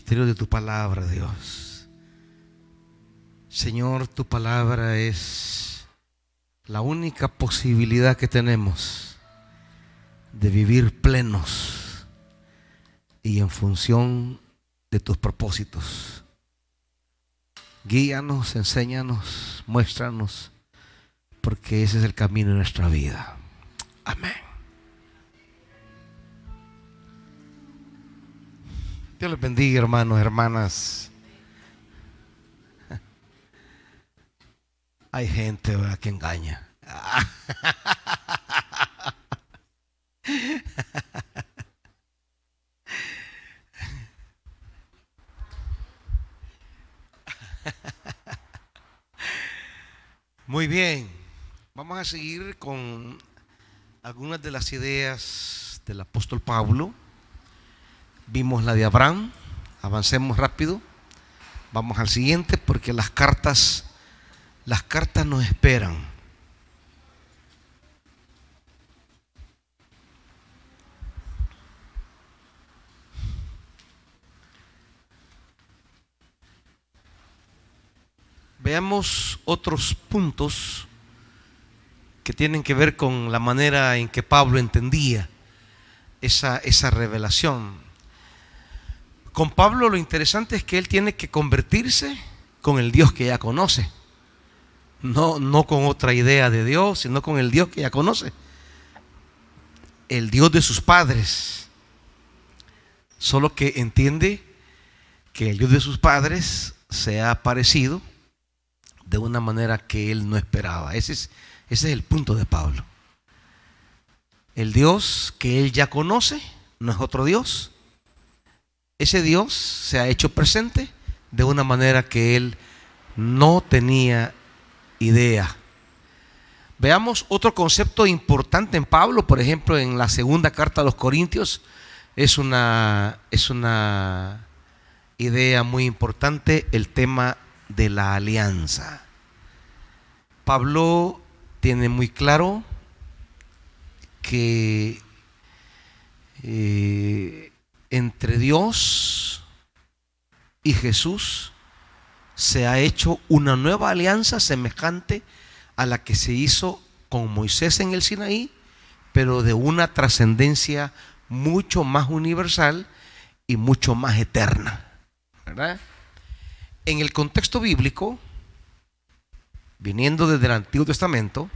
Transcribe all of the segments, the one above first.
misterio de tu palabra, Dios. Señor, tu palabra es la única posibilidad que tenemos de vivir plenos y en función de tus propósitos. Guíanos, enséñanos, muéstranos, porque ese es el camino de nuestra vida. Amén. Dios les bendiga, hermanos, hermanas. Hay gente, ¿verdad?, que engaña. Muy bien, vamos a seguir con algunas de las ideas del apóstol Pablo. Vimos la de Abraham, avancemos rápido, vamos al siguiente porque las cartas nos esperan. Veamos otros puntos que tienen que ver con la manera en que Pablo entendía esa revelación. Con Pablo lo interesante es que él tiene que convertirse con el Dios que ya conoce. No con otra idea de Dios, sino con el Dios que ya conoce. El Dios de sus padres. Solo que entiende que el Dios de sus padres se ha aparecido de una manera que él no esperaba. Ese es el punto de Pablo. El Dios que él ya conoce no es otro Dios. Ese Dios se ha hecho presente de una manera que él no tenía idea. Veamos otro concepto importante en Pablo, por ejemplo, en la segunda carta a los Corintios, es una idea muy importante, el tema de la alianza. Pablo tiene muy claro que entre Dios y Jesús se ha hecho una nueva alianza semejante a la que se hizo con Moisés en el Sinaí, pero de una trascendencia mucho más universal y mucho más eterna, ¿verdad? En el contexto bíblico, viniendo desde el Antiguo Testamento,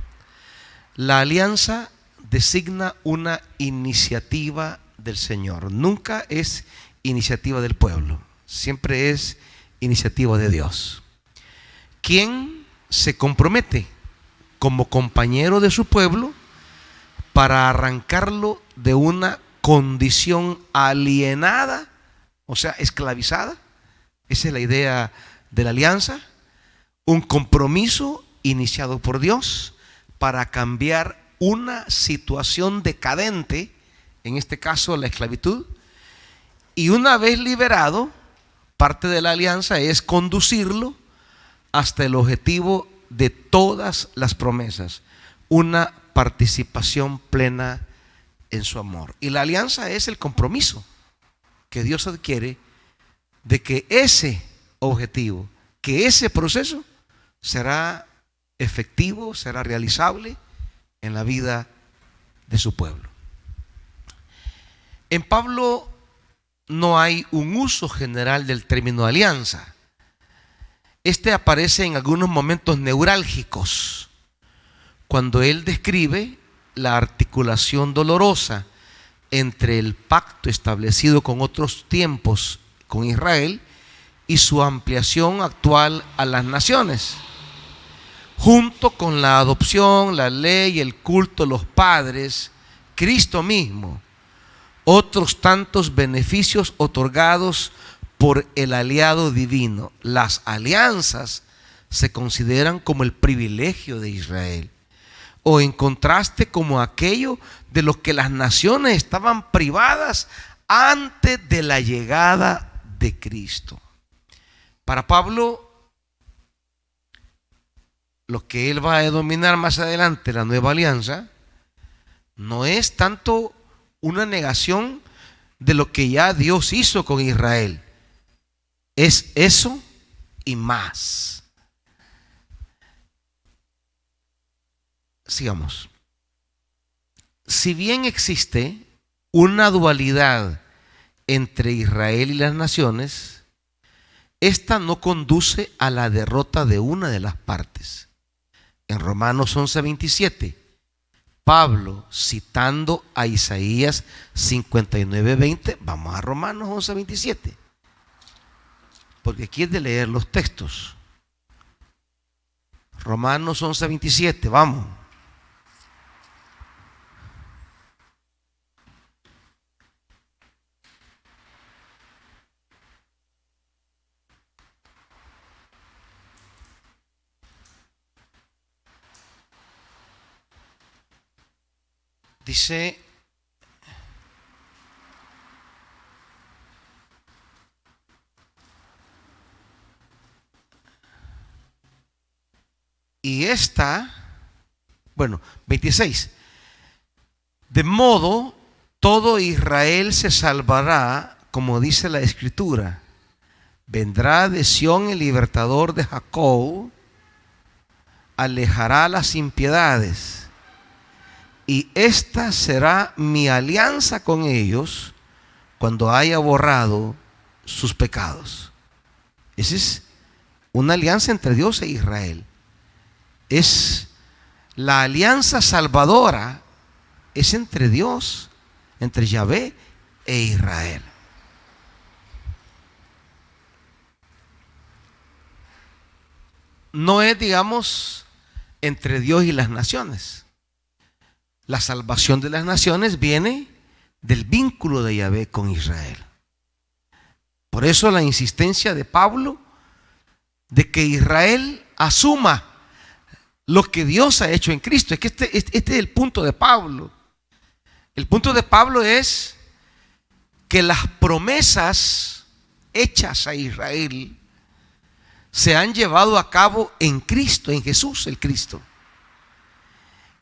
la alianza designa una iniciativa del Señor. Nunca es iniciativa del pueblo, siempre es iniciativa de Dios, quien se compromete como compañero de su pueblo para arrancarlo de una condición alienada, o sea, esclavizada. Esa es la idea de la alianza, un compromiso iniciado por Dios para cambiar una situación decadente, en este caso la esclavitud, y una vez liberado, parte de la alianza es conducirlo hasta el objetivo de todas las promesas, una participación plena en su amor. Y la alianza es el compromiso que Dios adquiere de que ese objetivo, que ese proceso será efectivo, será realizable en la vida de su pueblo. En Pablo no hay un uso general del término alianza. Este aparece en algunos momentos neurálgicos, cuando él describe la articulación dolorosa entre el pacto establecido con otros tiempos con Israel y su ampliación actual a las naciones, junto con la adopción, la ley, el culto, los padres, Cristo mismo, otros tantos beneficios otorgados por el aliado divino. Las alianzas se consideran como el privilegio de Israel, o en contraste como aquello de lo que las naciones estaban privadas antes de la llegada de Cristo. Para Pablo, lo que él va a denominar más adelante la nueva alianza, no es tanto una negación de lo que ya Dios hizo con Israel, Es eso y más. Sigamos. Si bien existe una dualidad entre Israel y las naciones, esta no conduce a la derrota de una de las partes. En Romanos 11:27, Pablo, citando a Isaías 59:20, vamos a Romanos 11:27, porque aquí es de leer los textos. Romanos 11:27, vamos. Dice: y esta, bueno, 26, de modo todo Israel se salvará, como dice la Escritura. Vendrá de Sión el libertador de Jacob, alejará las impiedades, y esta será mi alianza con ellos cuando haya borrado sus pecados. Esa es una alianza entre Dios e Israel. Es la alianza salvadora, es entre Dios, entre Yahvé e Israel. No es, digamos, entre Dios y las naciones. La salvación de las naciones viene del vínculo de Yahvé con Israel. Por eso la insistencia de Pablo de que Israel asuma lo que Dios ha hecho en Cristo. Es que este es el punto de Pablo. El punto de Pablo es que las promesas hechas a Israel se han llevado a cabo en Cristo, en Jesús el Cristo.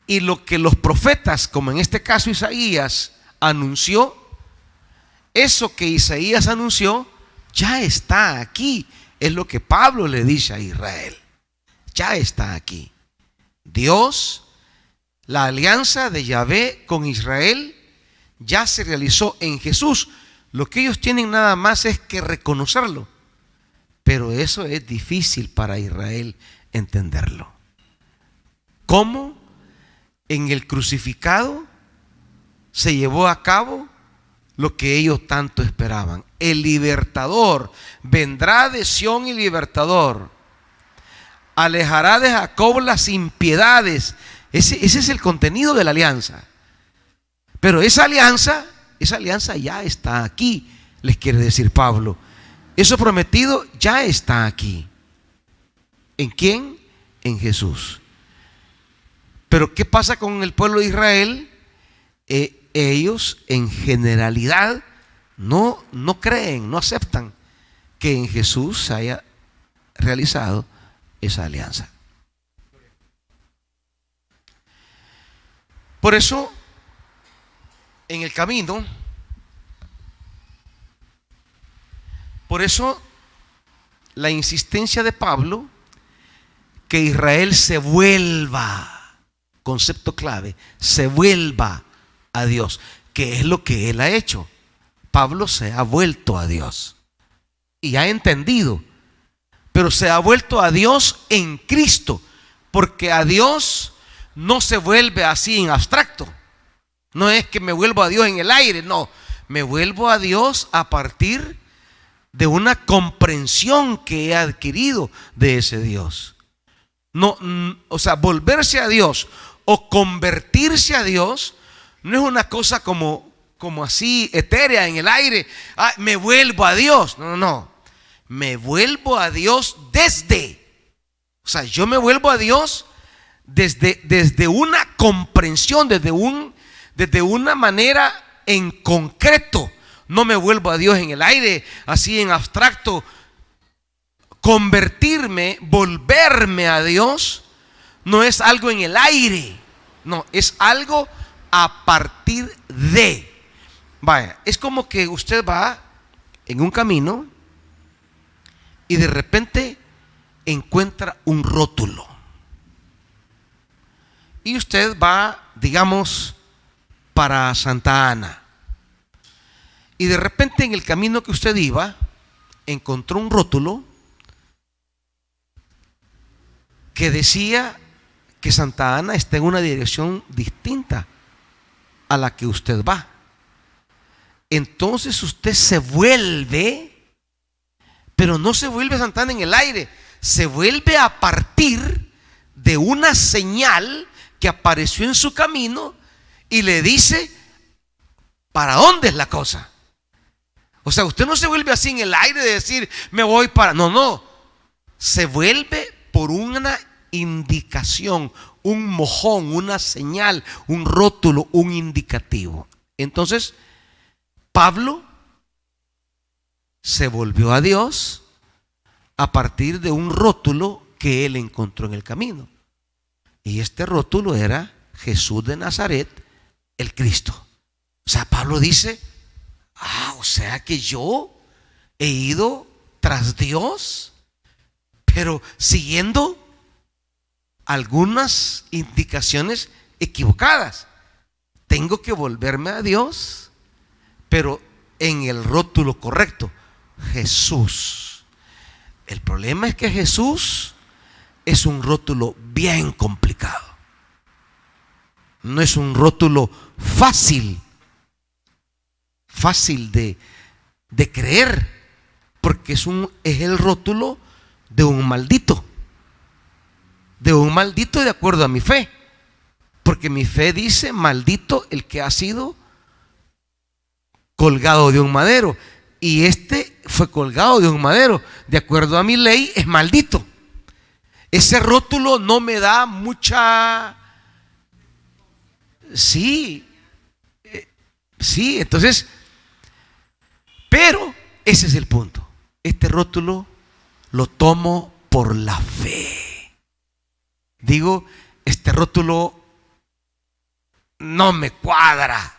Y lo que los profetas, como en este caso Isaías, anunció, eso que Isaías anunció ya está aquí. Es lo que Pablo le dice a Israel. Ya está aquí. Dios, la alianza de Yahvé con Israel ya se realizó en Jesús. Lo que ellos tienen nada más es que reconocerlo. Pero eso es difícil para Israel entenderlo. ¿Cómo en el crucificado se llevó a cabo lo que ellos tanto esperaban? El libertador, vendrá de Sión el libertador, alejará de Jacob las impiedades. Ese es el contenido de la alianza. Pero esa alianza ya está aquí, les quiere decir Pablo. Eso prometido ya está aquí. ¿En quién? En Jesús. Pero ¿qué pasa con el pueblo de Israel? Ellos en generalidad no creen, no aceptan que en Jesús se haya realizado esa alianza. Por eso, en el camino, la insistencia de Pablo que Israel se vuelva, concepto clave, se vuelva a Dios, que es lo que él ha hecho. Pablo se ha vuelto a Dios y ha entendido, pero se ha vuelto a Dios en Cristo, porque a Dios no se vuelve así en abstracto. No es que me vuelvo a Dios en el aire, no, me vuelvo a Dios a partir de una comprensión que he adquirido de ese Dios. No, o sea, volverse a Dios o convertirse a Dios no es una cosa como así etérea en el aire. Me vuelvo a Dios. No. Me vuelvo a Dios o sea, yo me vuelvo a Dios desde una comprensión, desde una manera en concreto. No me vuelvo a Dios en el aire, así en abstracto. Convertirme, volverme a Dios, no es algo en el aire. No, es algo a partir de. Vaya, es como que usted va en un camino y de repente encuentra un rótulo. Y usted va, digamos, para Santa Ana. Y de repente en el camino que usted iba, encontró un rótulo que decía que Santa Ana está en una dirección distinta a la que usted va. Entonces usted se vuelve, pero no se vuelve a Santa Ana en el aire, se vuelve a partir de una señal que apareció en su camino y le dice para dónde es la cosa. O sea, usted no se vuelve así en el aire de decir me voy para, no, se vuelve por una indicación, un mojón, una señal, un rótulo, un indicativo. Entonces Pablo se volvió a Dios a partir de un rótulo que él encontró en el camino. Y este rótulo era Jesús de Nazaret, el Cristo. O sea, Pablo dice, o sea que yo he ido tras Dios, pero siguiendo algunas indicaciones equivocadas. Tengo que volverme a Dios, pero en el rótulo correcto, Jesús. El problema es que Jesús es un rótulo bien complicado. No es un rótulo fácil de creer, porque es el rótulo de un maldito. De un maldito de acuerdo a mi fe. Porque mi fe dice, maldito el que ha sido colgado de un madero. Y este fue colgado de un madero. De acuerdo a mi ley, es maldito. Ese rótulo no me da mucha... Sí, entonces, pero ese es el punto. Este rótulo lo tomo por la fe. Digo, este rótulo no me cuadra,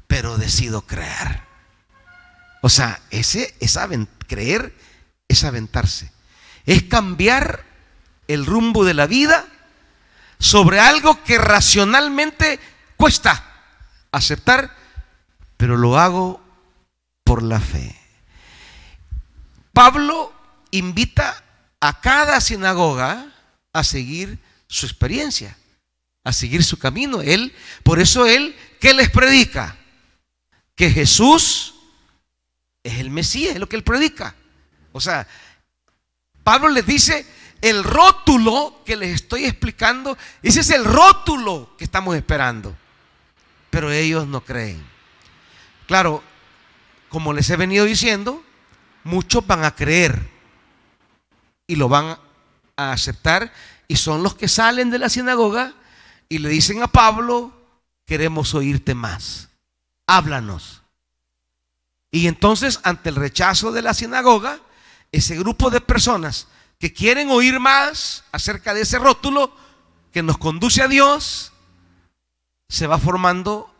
pero decido creer. O sea, creer es aventarse. Es cambiar el rumbo de la vida sobre algo que racionalmente cuesta aceptar, pero lo hago por la fe. Pablo invita a cada sinagoga a seguir su experiencia, a seguir su camino. Por eso él, ¿qué les predica? Que Jesús es el Mesías, es lo que él predica. O sea, Pablo les dice, el rótulo que les estoy explicando, ese es el rótulo que estamos esperando. Pero ellos no creen. Claro, como les he venido diciendo, muchos van a creer y lo van a aceptar, y son los que salen de la sinagoga y le dicen a Pablo, queremos oírte más, háblanos. Y entonces, ante el rechazo de la sinagoga, ese grupo de personas que quieren oír más acerca de ese rótulo que nos conduce a Dios, se va formando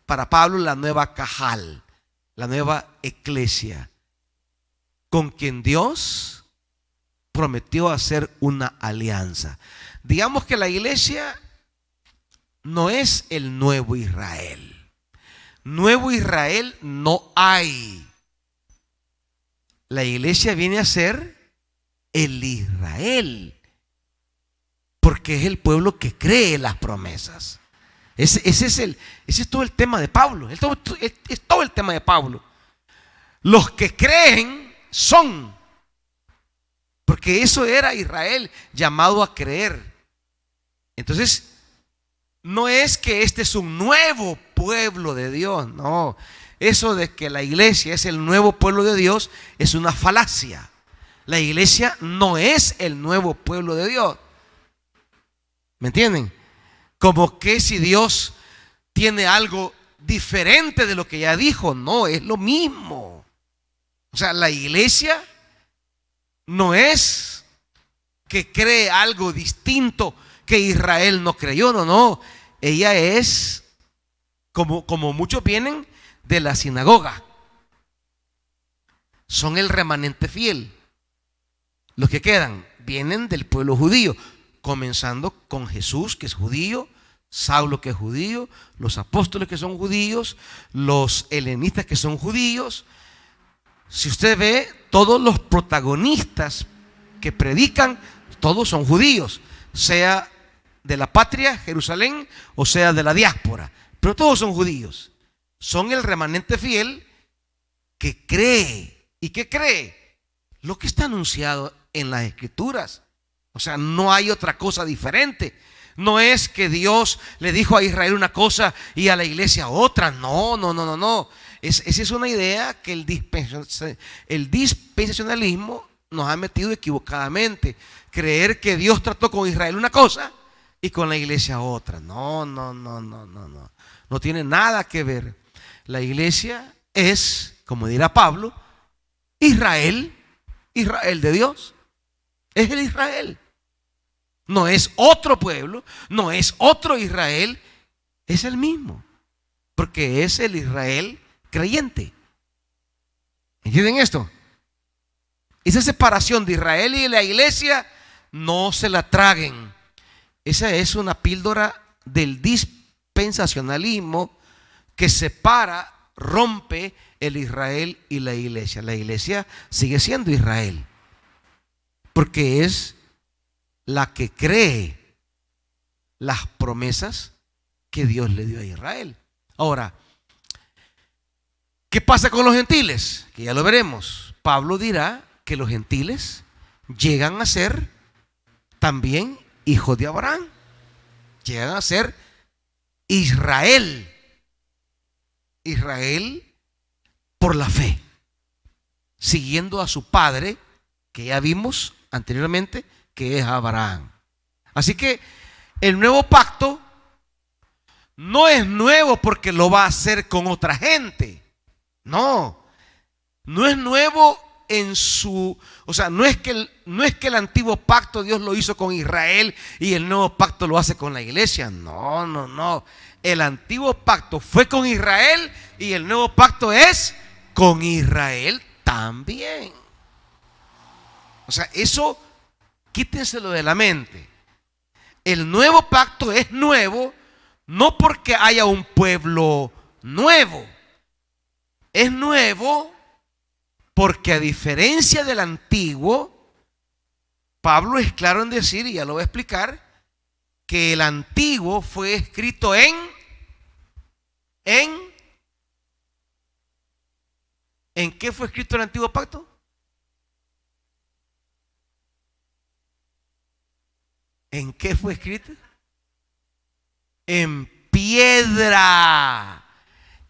para Pablo la nueva Cajal, la nueva iglesia, con quien Dios prometió hacer una alianza. Digamos que la iglesia no es el nuevo Israel. Nuevo Israel no hay. La iglesia viene a ser el Israel, porque es el pueblo que cree las promesas. Ese es todo el tema de Pablo. Es todo el tema de Pablo. Los que creen son, porque eso era Israel, llamado a creer. Entonces, no es que este es un nuevo pueblo de Dios, no. Eso de que la iglesia es el nuevo pueblo de Dios es una falacia. La iglesia no es el nuevo pueblo de Dios. ¿Me entienden? Como que si Dios tiene algo diferente de lo que ya dijo. No, es lo mismo. O sea, la iglesia no es que cree algo distinto que Israel no creyó. No. Ella es como muchos vienen de la sinagoga. son el remanente fiel. Los que quedan vienen del pueblo judío, comenzando con Jesús, que es judío, Saulo, que es judío, los apóstoles, que son judíos, los helenistas, que son judíos. Si usted ve, todos los protagonistas que predican, todos son judíos, sea de la patria, Jerusalén, o sea de la diáspora, pero todos son judíos. Son el remanente fiel que cree. ¿Y qué cree? Lo que está anunciado en las Escrituras. O sea, no hay otra cosa diferente. No es que Dios le dijo a Israel una cosa y a la iglesia otra. No. Esa es una idea que el dispensacionalismo nos ha metido equivocadamente. Creer que Dios trató con Israel una cosa y con la iglesia otra. No. No tiene nada que ver. La iglesia es, como dirá Pablo, Israel de Dios. Es el Israel. No es otro pueblo, no es otro Israel, es el mismo. Porque es el Israel creyente. ¿Entienden esto? Esa separación de Israel y de la iglesia, no se la traguen. Esa es una píldora del dispensacionalismo que separa, rompe el Israel y la iglesia. La iglesia sigue siendo Israel, porque es la que cree las promesas que Dios le dio a Israel. Ahora, ¿qué pasa con los gentiles? Que ya lo veremos. Pablo dirá que los gentiles llegan a ser también hijos de Abraham. Llegan a ser Israel. Israel por la fe, siguiendo a su padre, que ya vimos anteriormente, que es Abraham. Así que el nuevo pacto no es nuevo porque lo va a hacer con otra gente. No es nuevo en su, o sea, no es que el antiguo pacto Dios lo hizo con Israel y el nuevo pacto lo hace con la iglesia. No. El antiguo pacto fue con Israel y el nuevo pacto es con Israel también. O sea, eso quítenselo de la mente. El nuevo pacto es nuevo no porque haya un pueblo nuevo. Es nuevo porque, a diferencia del antiguo, Pablo es claro en decir, y ya lo voy a explicar, que el antiguo fue escrito ¿en qué fue escrito el antiguo pacto? ¿En qué fue escrito? En piedra.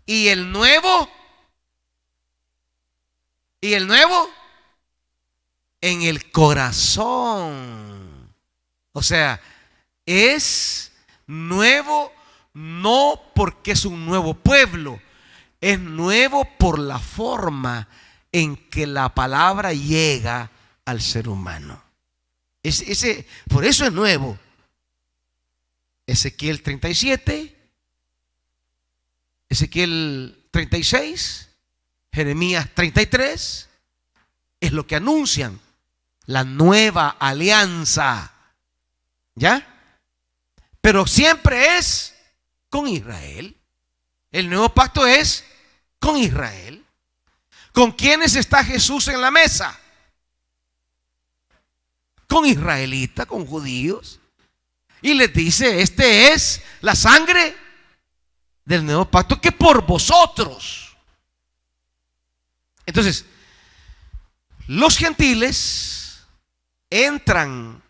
¿Y el nuevo? En el corazón. O sea, es nuevo no porque es un nuevo pueblo, es nuevo por la forma en que la palabra llega al ser humano. Por eso es nuevo. Ezequiel 37, Ezequiel 36, Jeremías 33, es lo que anuncian la nueva alianza. ¿Ya? Pero siempre es con Israel. El nuevo pacto es con Israel. ¿Con quiénes está Jesús en la mesa? Con israelitas, con judíos. Y les dice, este es la sangre del nuevo pacto que por vosotros. Entonces, los gentiles entran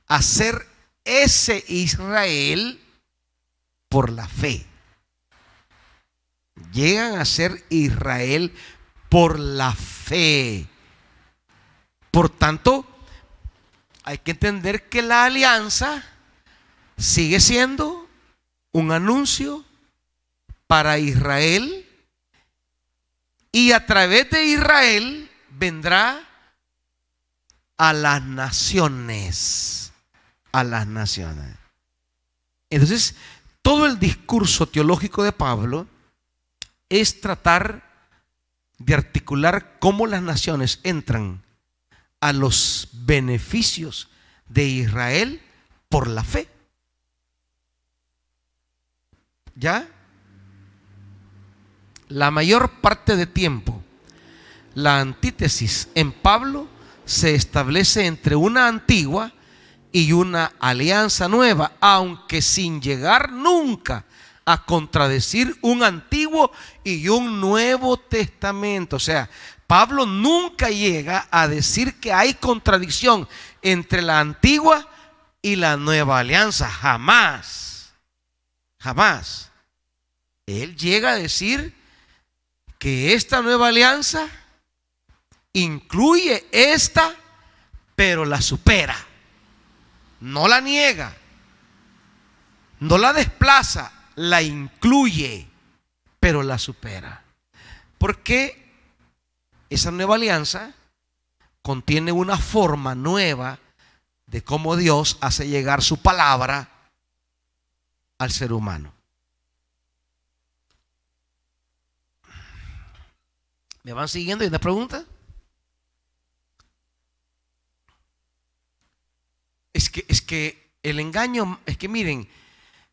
a ser ese Israel por la fe. Llegan a ser Israel por la fe. Por tanto, hay que entender que la alianza sigue siendo un anuncio para Israel, y a través de Israel vendrá a las naciones. A las naciones. Entonces, todo el discurso teológico de Pablo es tratar de articular cómo las naciones entran a los beneficios de Israel por la fe. ¿Ya? La mayor parte de tiempo, la antítesis en Pablo se establece entre una antigua y una alianza nueva, aunque sin llegar nunca a contradecir un antiguo y un nuevo testamento. O sea, Pablo nunca llega a decir que hay contradicción entre la antigua y la nueva alianza. Jamás. Jamás. Él llega a decir que esta nueva alianza incluye esta, pero la supera. No la niega, no la desplaza, la incluye, pero la supera. Porque esa nueva alianza contiene una forma nueva de cómo Dios hace llegar su palabra al ser humano. ¿Me van siguiendo? ¿Y una pregunta? Es que el engaño, es que miren,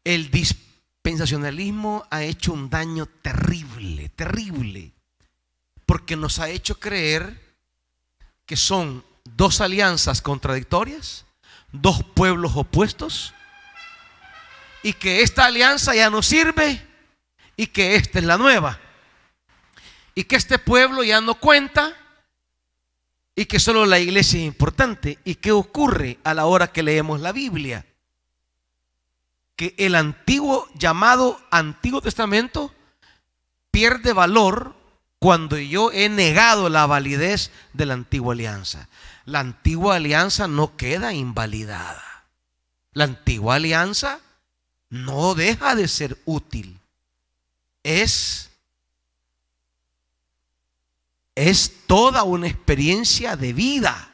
el dispensacionalismo ha hecho un daño terrible, terrible, porque nos ha hecho creer que son dos alianzas contradictorias, dos pueblos opuestos, y que esta alianza ya no sirve y que esta es la nueva, y que este pueblo ya no cuenta y que solo la iglesia es importante. ¿Y qué ocurre a la hora que leemos la Biblia? Que el antiguo, llamado Antiguo Testamento, pierde valor cuando yo he negado la validez de la antigua alianza. La antigua alianza no queda invalidada. La antigua alianza no deja de ser útil. Es toda una experiencia de vida,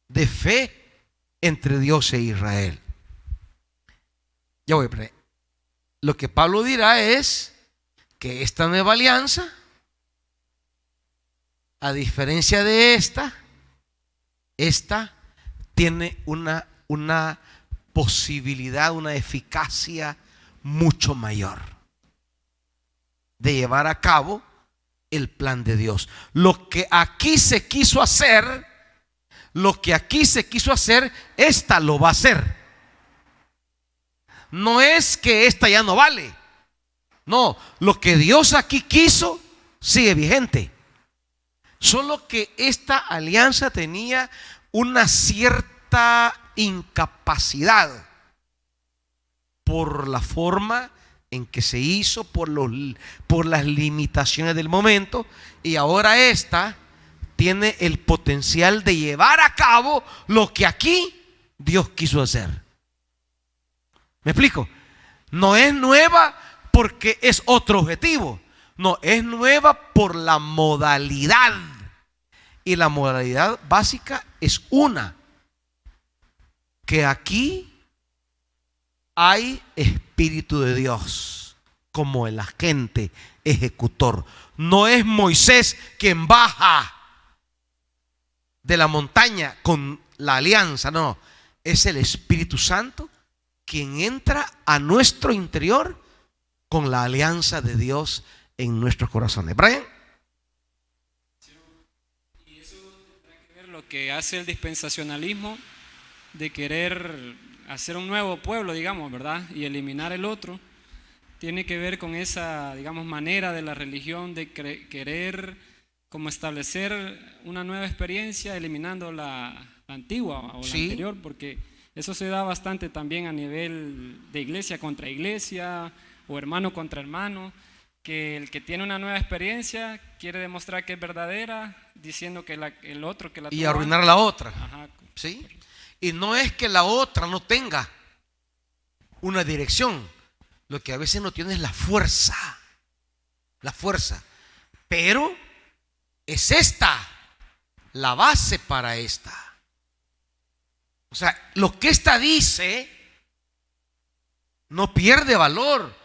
de fe entre Dios e Israel. Ya voy a ver. Lo que Pablo dirá es que esta nueva alianza, a diferencia de esta tiene una posibilidad, una eficacia mucho mayor de llevar a cabo el plan de Dios. Lo que aquí se quiso hacer, esta lo va a hacer. No es que esta ya no vale. No, lo que Dios aquí quiso sigue vigente. Solo que esta alianza tenía una cierta incapacidad por la forma en que se hizo, por las limitaciones del momento, y ahora esta tiene el potencial de llevar a cabo lo que aquí Dios quiso hacer. ¿Me explico? No es nueva porque es otro objetivo, no, es nueva por la modalidad, y la modalidad básica es una, que aquí hay Espíritu de Dios como el agente ejecutor. No es Moisés quien baja de la montaña con la alianza, no, es el Espíritu Santo quien entra a nuestro interior con la alianza de Dios en nuestros corazones. Brian. Y eso tendrá que ver lo que hace el dispensacionalismo, de querer hacer un nuevo pueblo, digamos, ¿verdad? Y eliminar el otro. Tiene que ver con esa, digamos, manera de la religión de querer como establecer una nueva experiencia eliminando la antigua o la anterior, porque eso se da bastante también a nivel de iglesia contra iglesia o hermano contra hermano, que el que tiene una nueva experiencia quiere demostrar que es verdadera, diciendo que el otro que la y arruinar la otra. Ajá. ¿Sí? Y no es que la otra no tenga una dirección, lo que a veces no tiene es la fuerza, pero es esta la base para esta. O sea, lo que esta dice no pierde valor.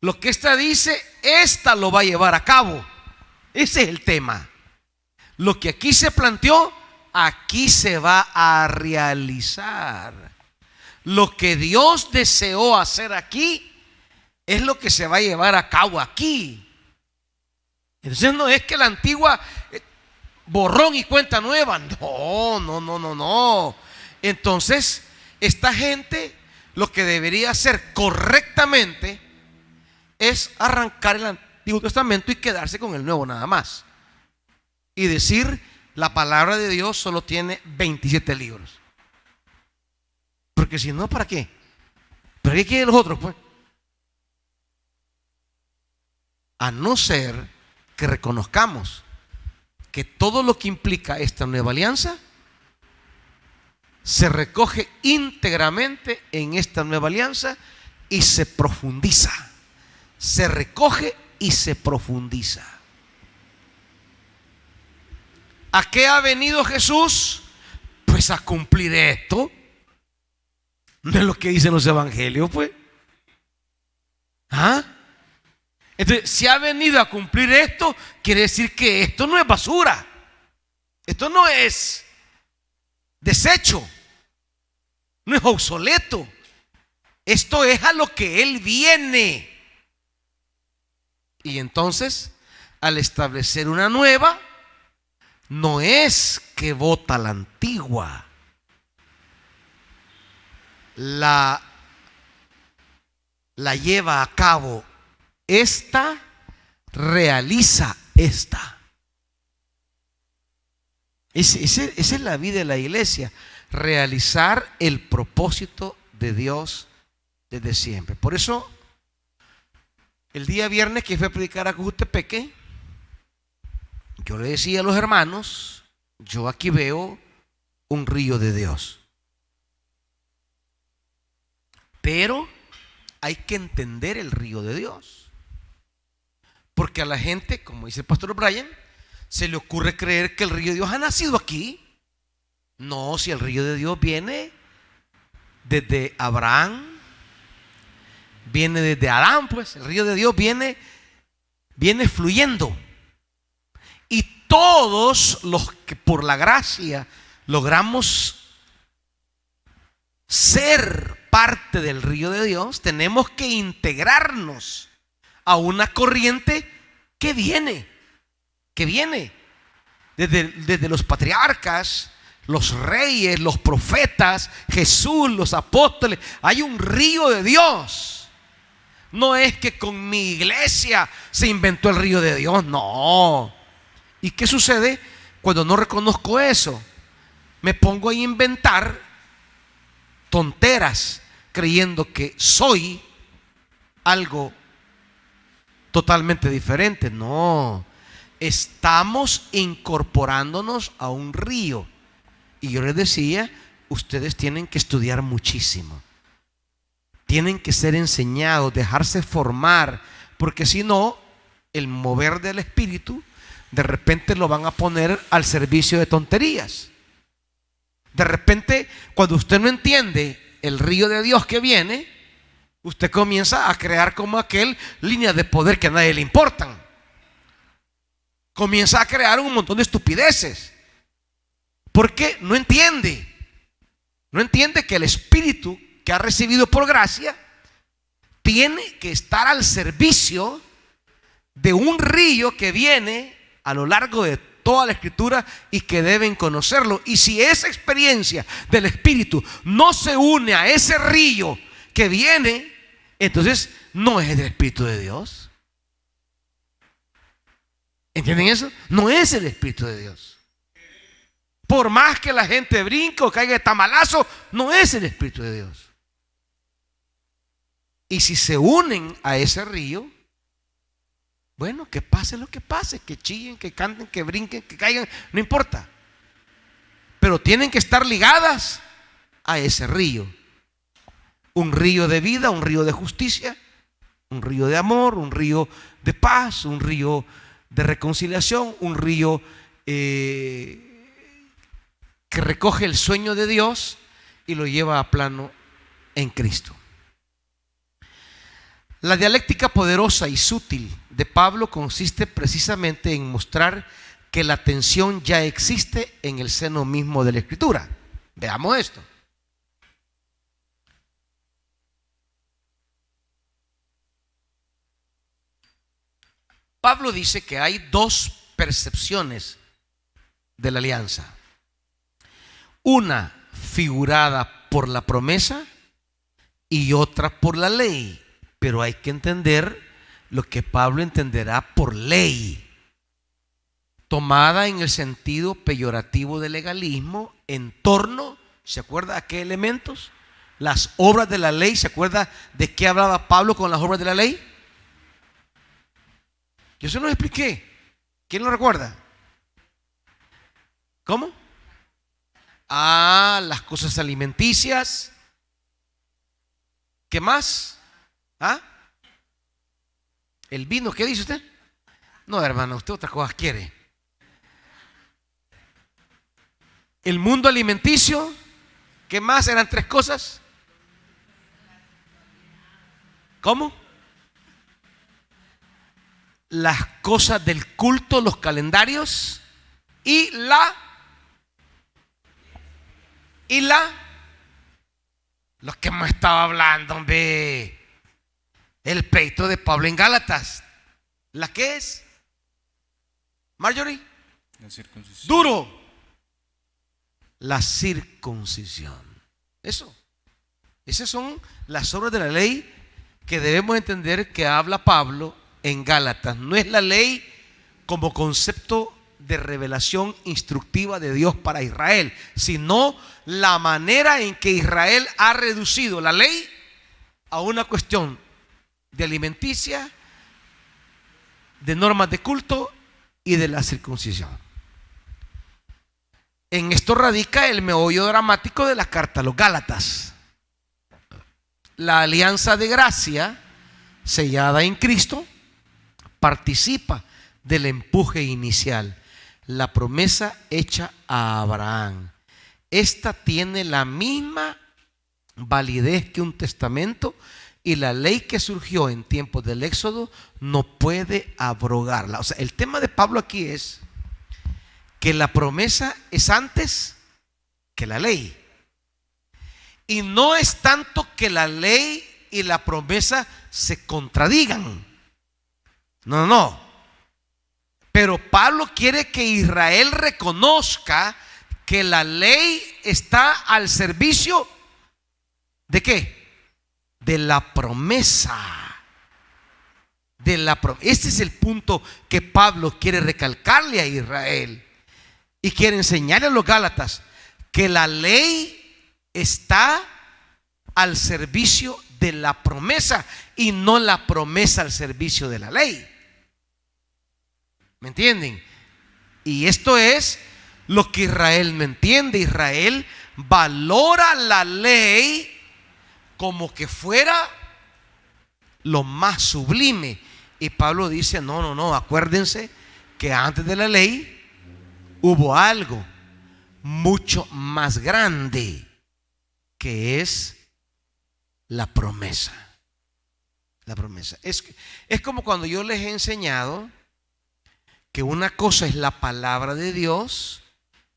Lo que esta dice, esta lo va a llevar a cabo. Ese es el tema. Lo que aquí se planteó, aquí se va a realizar. Lo que Dios deseó hacer aquí es lo que se va a llevar a cabo aquí. Entonces no es que la antigua borrón y cuenta nueva. No. Entonces esta gente lo que debería hacer correctamente es arrancar el Antiguo Testamento y quedarse con el Nuevo nada más. Y decir, la palabra de Dios solo tiene 27 libros. Porque si no, ¿para qué? ¿Para qué quieren los otros, pues? A no ser que reconozcamos que todo lo que implica esta nueva alianza se recoge íntegramente en esta nueva alianza y se profundiza. Se recoge y se profundiza. ¿A qué ha venido Jesús? Pues a cumplir esto. No es lo que dicen los evangelios, pues. ¿Ah? Entonces, si ha venido a cumplir esto, quiere decir que esto no es basura. Esto no es desecho. No es obsoleto. Esto es a lo que Él viene. Y entonces, al establecer una nueva, no es que vota la antigua. La lleva a cabo esta, realiza esta. Esa es la vida de la iglesia. Realizar el propósito de Dios desde siempre. Por eso, el día viernes que fui a predicar a Cojutepeque, yo le decía a los hermanos, yo aquí veo un río de Dios. Pero hay que entender el río de Dios. Porque a la gente, como dice el pastor Brian, se le ocurre creer que el río de Dios ha nacido aquí. No, si el río de Dios viene desde Abraham, viene desde Adán, pues el río de Dios viene fluyendo. Y todos los que por la gracia logramos ser parte del río de Dios, tenemos que integrarnos a una corriente que viene desde los patriarcas, los reyes, los profetas, Jesús, los apóstoles. Hay un río de Dios. No es que con mi iglesia se inventó el río de Dios, no. ¿Y qué sucede cuando no reconozco eso? Me pongo a inventar tonteras creyendo que soy algo totalmente diferente. No, estamos incorporándonos a un río. Y yo les decía, ustedes tienen que estudiar muchísimo. Tienen que ser enseñados, dejarse formar, porque si no, el mover del espíritu de repente lo van a poner al servicio de tonterías. De repente, cuando usted no entiende el río de Dios que viene, usted comienza a crear como aquel líneas de poder que a nadie le importan. Comienza a crear un montón de estupideces. Porque no entiende que el espíritu que ha recibido por gracia tiene que estar al servicio de un río que viene a lo largo de toda la escritura y que deben conocerlo. Y si esa experiencia del espíritu no se une a ese río que viene, entonces no es el espíritu de Dios. ¿Entienden eso? No es el espíritu de Dios. Por más que la gente brinque o caiga de tamalazo, no es el espíritu de Dios. Y si se unen a ese río, bueno, que pase lo que pase, que chillen, que canten, que brinquen, que caigan, no importa. Pero tienen que estar ligadas a ese río. Un río de vida, un río de justicia, un río de amor, un río de paz, un río de reconciliación, un río que recoge el sueño de Dios y lo lleva a plano en Cristo. La dialéctica poderosa y sutil de Pablo consiste precisamente en mostrar que la tensión ya existe en el seno mismo de la Escritura. Veamos esto. Pablo dice que hay dos percepciones de la alianza. Una figurada por la promesa y otra por la ley. Pero hay que entender lo que Pablo entenderá por ley, tomada en el sentido peyorativo del legalismo, en torno, ¿se acuerda a qué elementos? Las obras de la ley. ¿Se acuerda de qué hablaba Pablo con las obras de la ley? Yo se los expliqué. ¿Quién lo recuerda? ¿Cómo? Las cosas alimenticias. ¿Qué más? El vino, ¿qué dice usted? No, hermano, usted otras cosas quiere. El mundo alimenticio. ¿Qué más? Eran tres cosas. ¿Cómo? Las cosas del culto, los calendarios y los que hemos estado hablando, hombre, el pleito de Pablo en Gálatas. ¿La qué es? Marjorie. La circuncisión. Duro. La circuncisión. Eso. Esas son las obras de la ley que debemos entender que habla Pablo en Gálatas. No es la ley como concepto de revelación instructiva de Dios para Israel, sino la manera en que Israel ha reducido la ley a una cuestión de alimenticia, de normas de culto y de la circuncisión. En esto radica el meollo dramático de la carta a los Gálatas. La alianza de gracia sellada en Cristo participa del empuje inicial, la promesa hecha a Abraham. Esta tiene la misma validez que un testamento, y la ley que surgió en tiempos del Éxodo no puede abrogarla. O sea, el tema de Pablo aquí es que la promesa es antes que la ley. Y no es tanto que la ley y la promesa se contradigan. No. Pero Pablo quiere que Israel reconozca que la ley está al servicio ¿de qué? De la promesa. Este es el punto que Pablo quiere recalcarle a Israel y quiere enseñarle a los Gálatas, que la ley está al servicio de la promesa y no la promesa al servicio de la ley. ¿Me entienden? Y esto es lo que Israel no entiende. Israel valora la ley como que fuera lo más sublime. Y Pablo dice, no, acuérdense que antes de la ley hubo algo mucho más grande, que es la promesa. La promesa. Es como cuando yo les he enseñado que una cosa es la palabra de Dios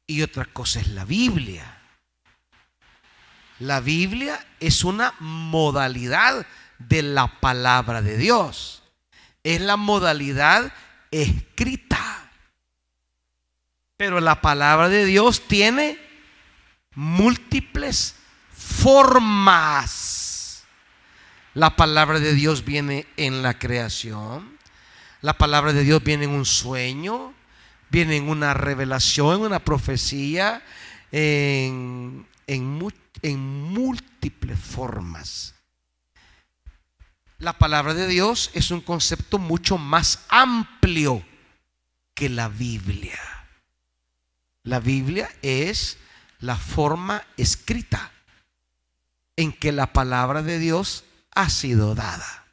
y otra cosa es la Biblia. La Biblia es una modalidad de la palabra de Dios. Es la modalidad escrita. Pero la palabra de Dios tiene múltiples formas. La palabra de Dios viene en la creación. La palabra de Dios viene en un sueño, viene en una revelación, en una profecía, en múltiples formas. La palabra de Dios es un concepto mucho más amplio que la Biblia. La Biblia es la forma escrita en que la palabra de Dios ha sido dada.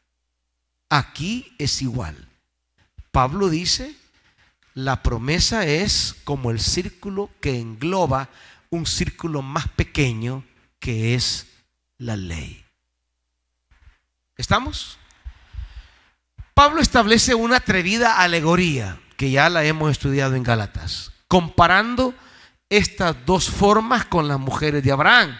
Aquí es igual. Pablo dice, la promesa es como el círculo que engloba un círculo más pequeño, que es la ley. ¿Estamos? Pablo establece una atrevida alegoría que ya la hemos estudiado en Gálatas, comparando estas dos formas con las mujeres de Abraham.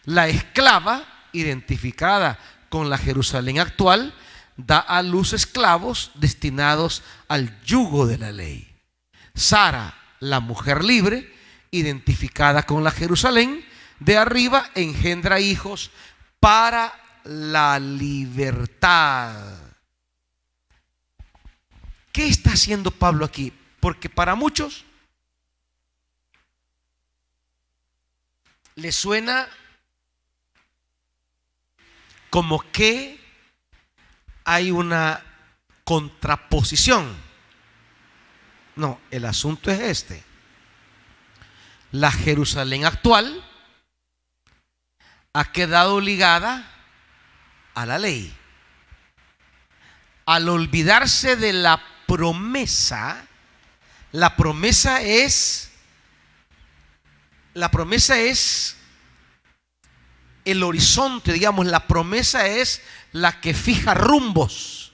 La esclava, identificada con la Jerusalén actual, da a luz esclavos destinados al yugo de la ley. Sara, la mujer libre, identificada con la Jerusalén de arriba, engendra hijos para la libertad. ¿Qué está haciendo Pablo aquí? Porque para muchos le suena como que hay una contraposición. No, el asunto es este. La Jerusalén actual ha quedado ligada a la ley. Al olvidarse de la promesa es el horizonte, digamos, la promesa es la que fija rumbos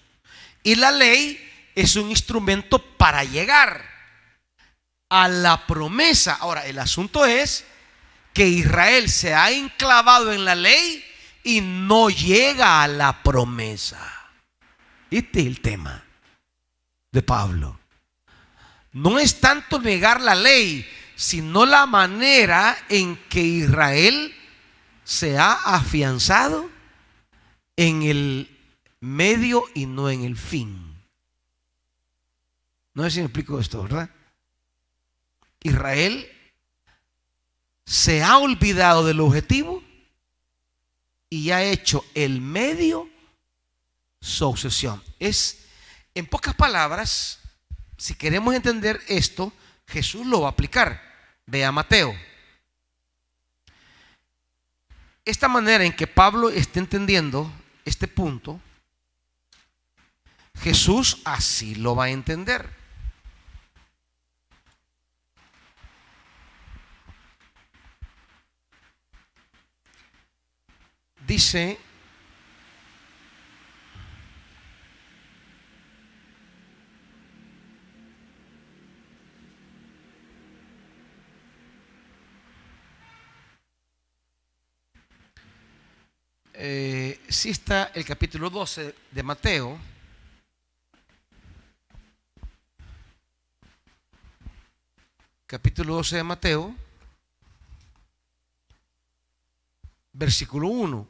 y la ley es un instrumento para llegar a la promesa. Ahora, el asunto es que Israel se ha enclavado en la ley y no llega a la promesa. Este es el tema de Pablo. No es tanto negar la ley, sino la manera en que Israel se ha afianzado en el medio y no en el fin. No sé si me explico esto, ¿verdad? Israel se ha olvidado del objetivo y ha hecho el medio su obsesión. Es, en pocas palabras, si queremos entender esto, Jesús lo va a aplicar. Ve a Mateo. Esta manera en que Pablo está entendiendo este punto, Jesús así lo va a entender. Dice sí está el capítulo 12 de Mateo. Capítulo 12 de Mateo, versículo 1.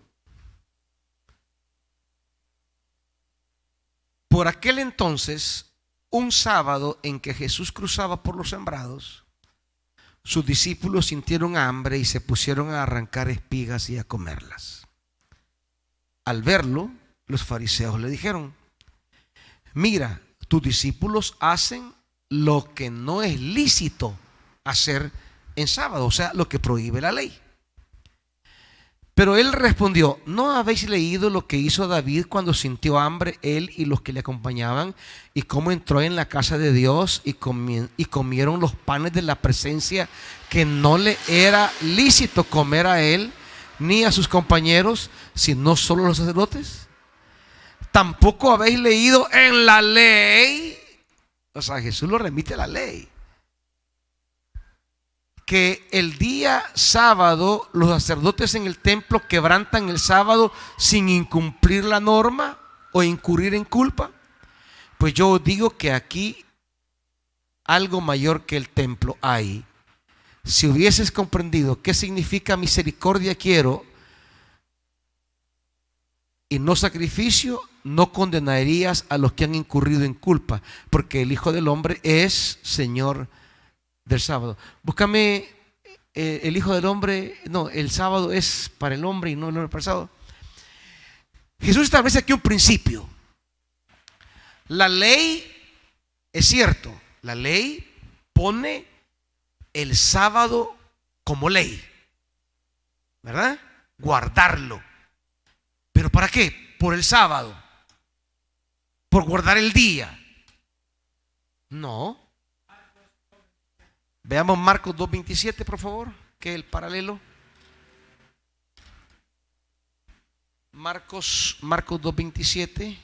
Por aquel entonces, un sábado en que Jesús cruzaba por los sembrados, sus discípulos sintieron hambre y se pusieron a arrancar espigas y a comerlas. Al verlo, los fariseos le dijeron: mira, tus discípulos hacen lo que no es lícito hacer en sábado, o sea, lo que prohíbe la ley. Pero él respondió: ¿no habéis leído lo que hizo David cuando sintió hambre, él y los que le acompañaban, y cómo entró en la casa de Dios y comieron los panes de la presencia que no le era lícito comer a él ni a sus compañeros, sino solo los sacerdotes? Tampoco habéis leído en la ley, o sea, Jesús lo remite a la ley, que el día sábado los sacerdotes en el templo quebrantan el sábado sin incumplir la norma o incurrir en culpa. Pues yo os digo que aquí algo mayor que el templo hay. Si hubieses comprendido qué significa misericordia quiero y no sacrificio, no condenarías a los que han incurrido en culpa, porque el Hijo del Hombre es Señor del sábado. Búscame el Hijo del Hombre. No, el sábado es para el hombre y no el hombre para el sábado. Jesús establece aquí un principio. La ley, es cierto, la ley pone el sábado como ley, ¿verdad? Guardarlo. ¿Pero para qué? Por el sábado, por guardar el día. No. Veamos Marcos 2:27, por favor, que es el paralelo. Marcos 2:27.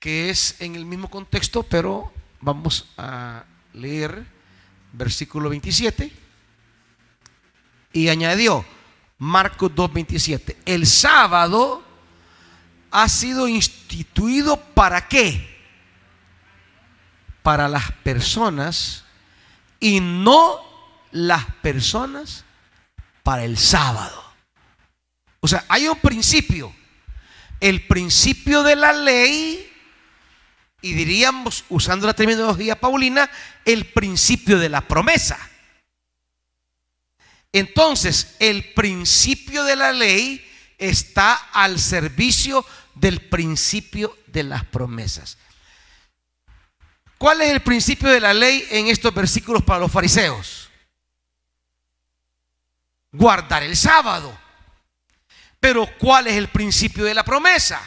que es en el mismo contexto, pero vamos a leer versículo 27. Y añadió, Marcos 2:27, el sábado ha sido instituido ¿para qué? Para las personas, y no las personas para el sábado. O sea, hay un principio, el principio de la ley, y diríamos, usando la terminología paulina, el principio de la promesa. Entonces, el principio de la ley está al servicio del principio de las promesas. ¿Cuál es el principio de la ley en estos versículos para los fariseos? Guardar el sábado. Pero ¿cuál es el principio de la promesa?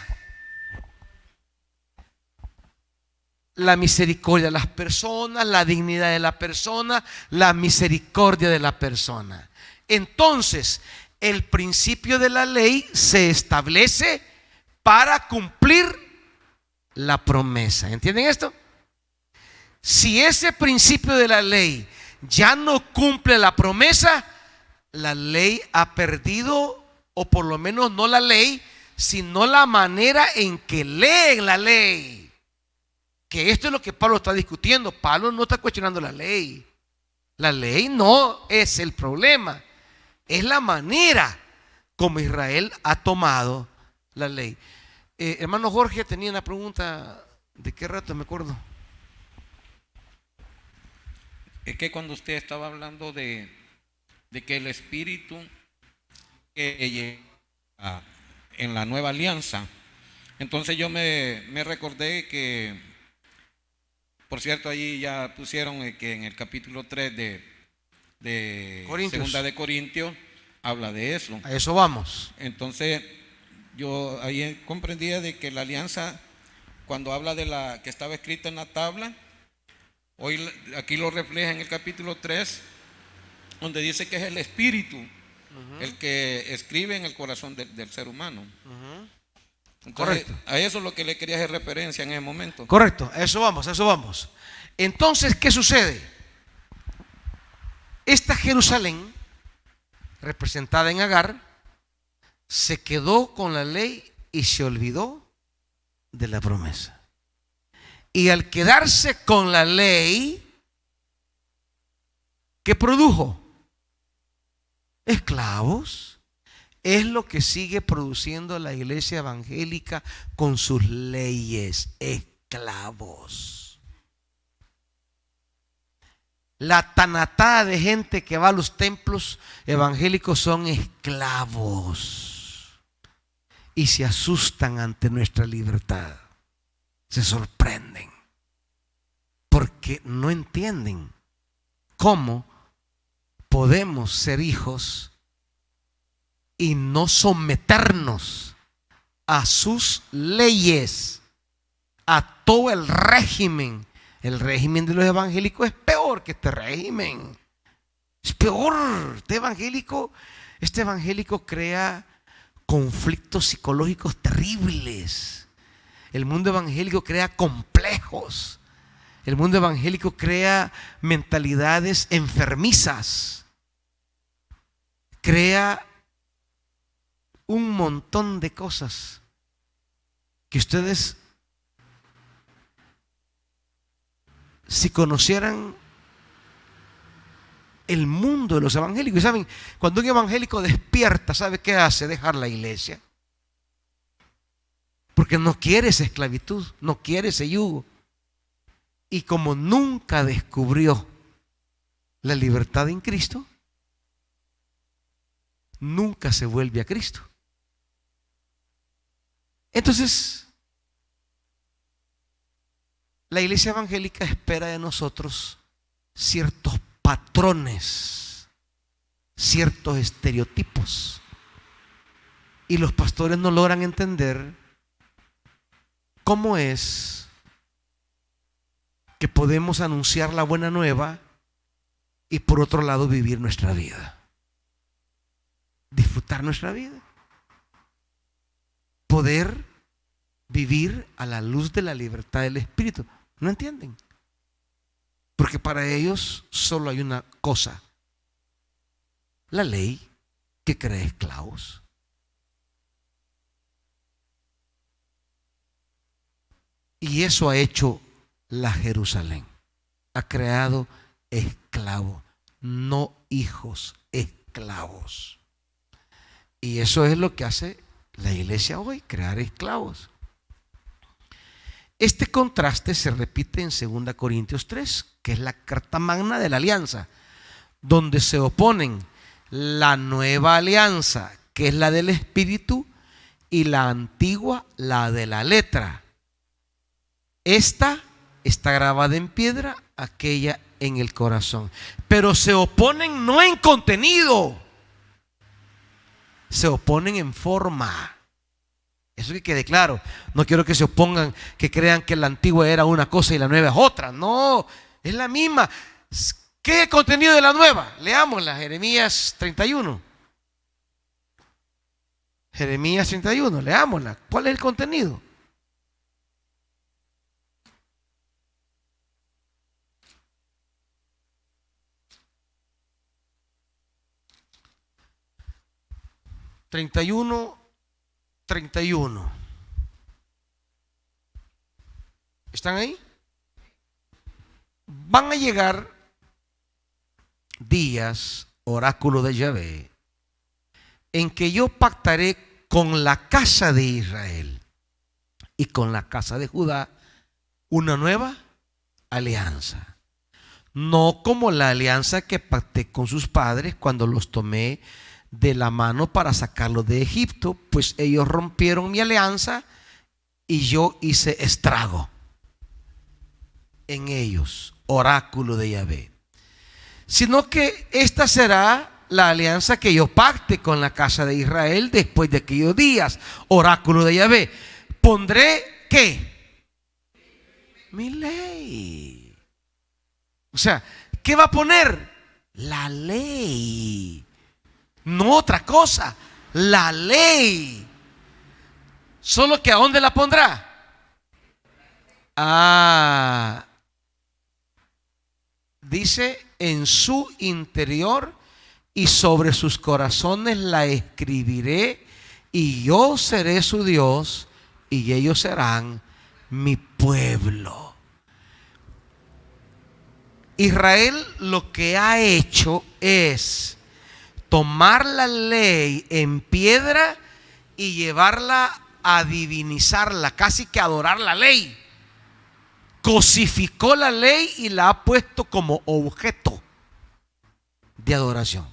La misericordia de las personas, la dignidad de la persona, la misericordia de la persona. Entonces, el principio de la ley se establece para cumplir la promesa. ¿Entienden esto? Si ese principio de la ley ya no cumple la promesa, la ley ha perdido, o por lo menos no la ley, sino la manera en que leen la ley. Que esto es lo que Pablo está discutiendo. Pablo no está cuestionando la ley. La ley no es el problema, es la manera como Israel ha tomado la ley. Hermano Jorge tenía una pregunta. ¿De qué rato me acuerdo? Es que cuando usted estaba hablando de que el Espíritu que en la nueva alianza, entonces yo me recordé que, por cierto, ahí ya pusieron que en el capítulo 3 de Segunda de Corintios habla de eso. A eso vamos. Entonces yo ahí comprendía de que la alianza, cuando habla de la que estaba escrita en la tabla, hoy aquí lo refleja en el capítulo 3, donde dice que es el Espíritu el que escribe en el corazón del ser humano. Entonces, correcto. A eso es lo que le quería hacer referencia en ese momento. Correcto, a eso vamos, a eso vamos. Entonces, ¿qué sucede? Esta Jerusalén, representada en Agar, se quedó con la ley y se olvidó de la promesa. Y al quedarse con la ley, ¿qué produjo? Esclavos. Es lo que sigue produciendo la iglesia evangélica con sus leyes. Esclavos. La tanatada de gente que va a los templos evangélicos son esclavos. Y se asustan ante nuestra libertad. Se sorprenden. Porque no entienden cómo podemos ser hijos y no someternos a sus leyes, a todo el régimen. El régimen de los evangélicos es peor que este régimen. Es peor. Este evangélico crea conflictos psicológicos terribles. El mundo evangélico crea complejos. El mundo evangélico crea mentalidades enfermizas. Crea un montón de cosas que ustedes, si conocieran el mundo de los evangélicos, y saben, cuando un evangélico despierta, ¿sabe qué hace? Dejar la iglesia. Porque no quiere esa esclavitud, no quiere ese yugo. Y como nunca descubrió la libertad en Cristo, nunca se vuelve a Cristo. Entonces, la iglesia evangélica espera de nosotros ciertos patrones, ciertos estereotipos. Y los pastores no logran entender cómo es que podemos anunciar la buena nueva y por otro lado vivir nuestra vida, disfrutar nuestra vida, poder vivir a la luz de la libertad del Espíritu. ¿No entienden? Porque para ellos solo hay una cosa: la ley que crea esclavos. Y eso ha hecho la Jerusalén. Ha creado esclavos, no hijos, esclavos. Y eso es lo que hace la iglesia hoy, crear esclavos. Este contraste se repite en 2 Corintios 3, que es la carta magna de la alianza, donde se oponen la nueva alianza, que es la del Espíritu, y la antigua, la de la letra. Esta está grabada en piedra, aquella en el corazón. Pero se oponen no en contenido, se oponen en forma. Eso que quede claro. No quiero que se opongan, que crean que la antigua era una cosa y la nueva es otra. No, es la misma. ¿Qué es el contenido de la nueva? Leámosla, Jeremías 31. Jeremías 31, leámosla. ¿Cuál es el contenido? Treinta y uno. ¿Están ahí? Van a llegar días, oráculo de Yahvé, en que yo pactaré con la casa de Israel y con la casa de Judá una nueva alianza. No como la alianza que pacté con sus padres cuando los tomé de la mano para sacarlos de Egipto, pues ellos rompieron mi alianza y yo hice estrago en ellos, oráculo de Yahvé. Sino que esta será la alianza que yo pacte con la casa de Israel después de aquellos días, oráculo de Yahvé. Pondré, ¿qué? Mi ley. O sea, ¿qué va a poner? La ley. No otra cosa, la ley. Solo que ¿a dónde la pondrá? Dice en su interior, y sobre sus corazones la escribiré, y yo seré su Dios y ellos serán mi pueblo. Israel lo que ha hecho es tomar la ley en piedra y llevarla a divinizarla, casi que adorar la ley. Cosificó la ley y la ha puesto como objeto de adoración.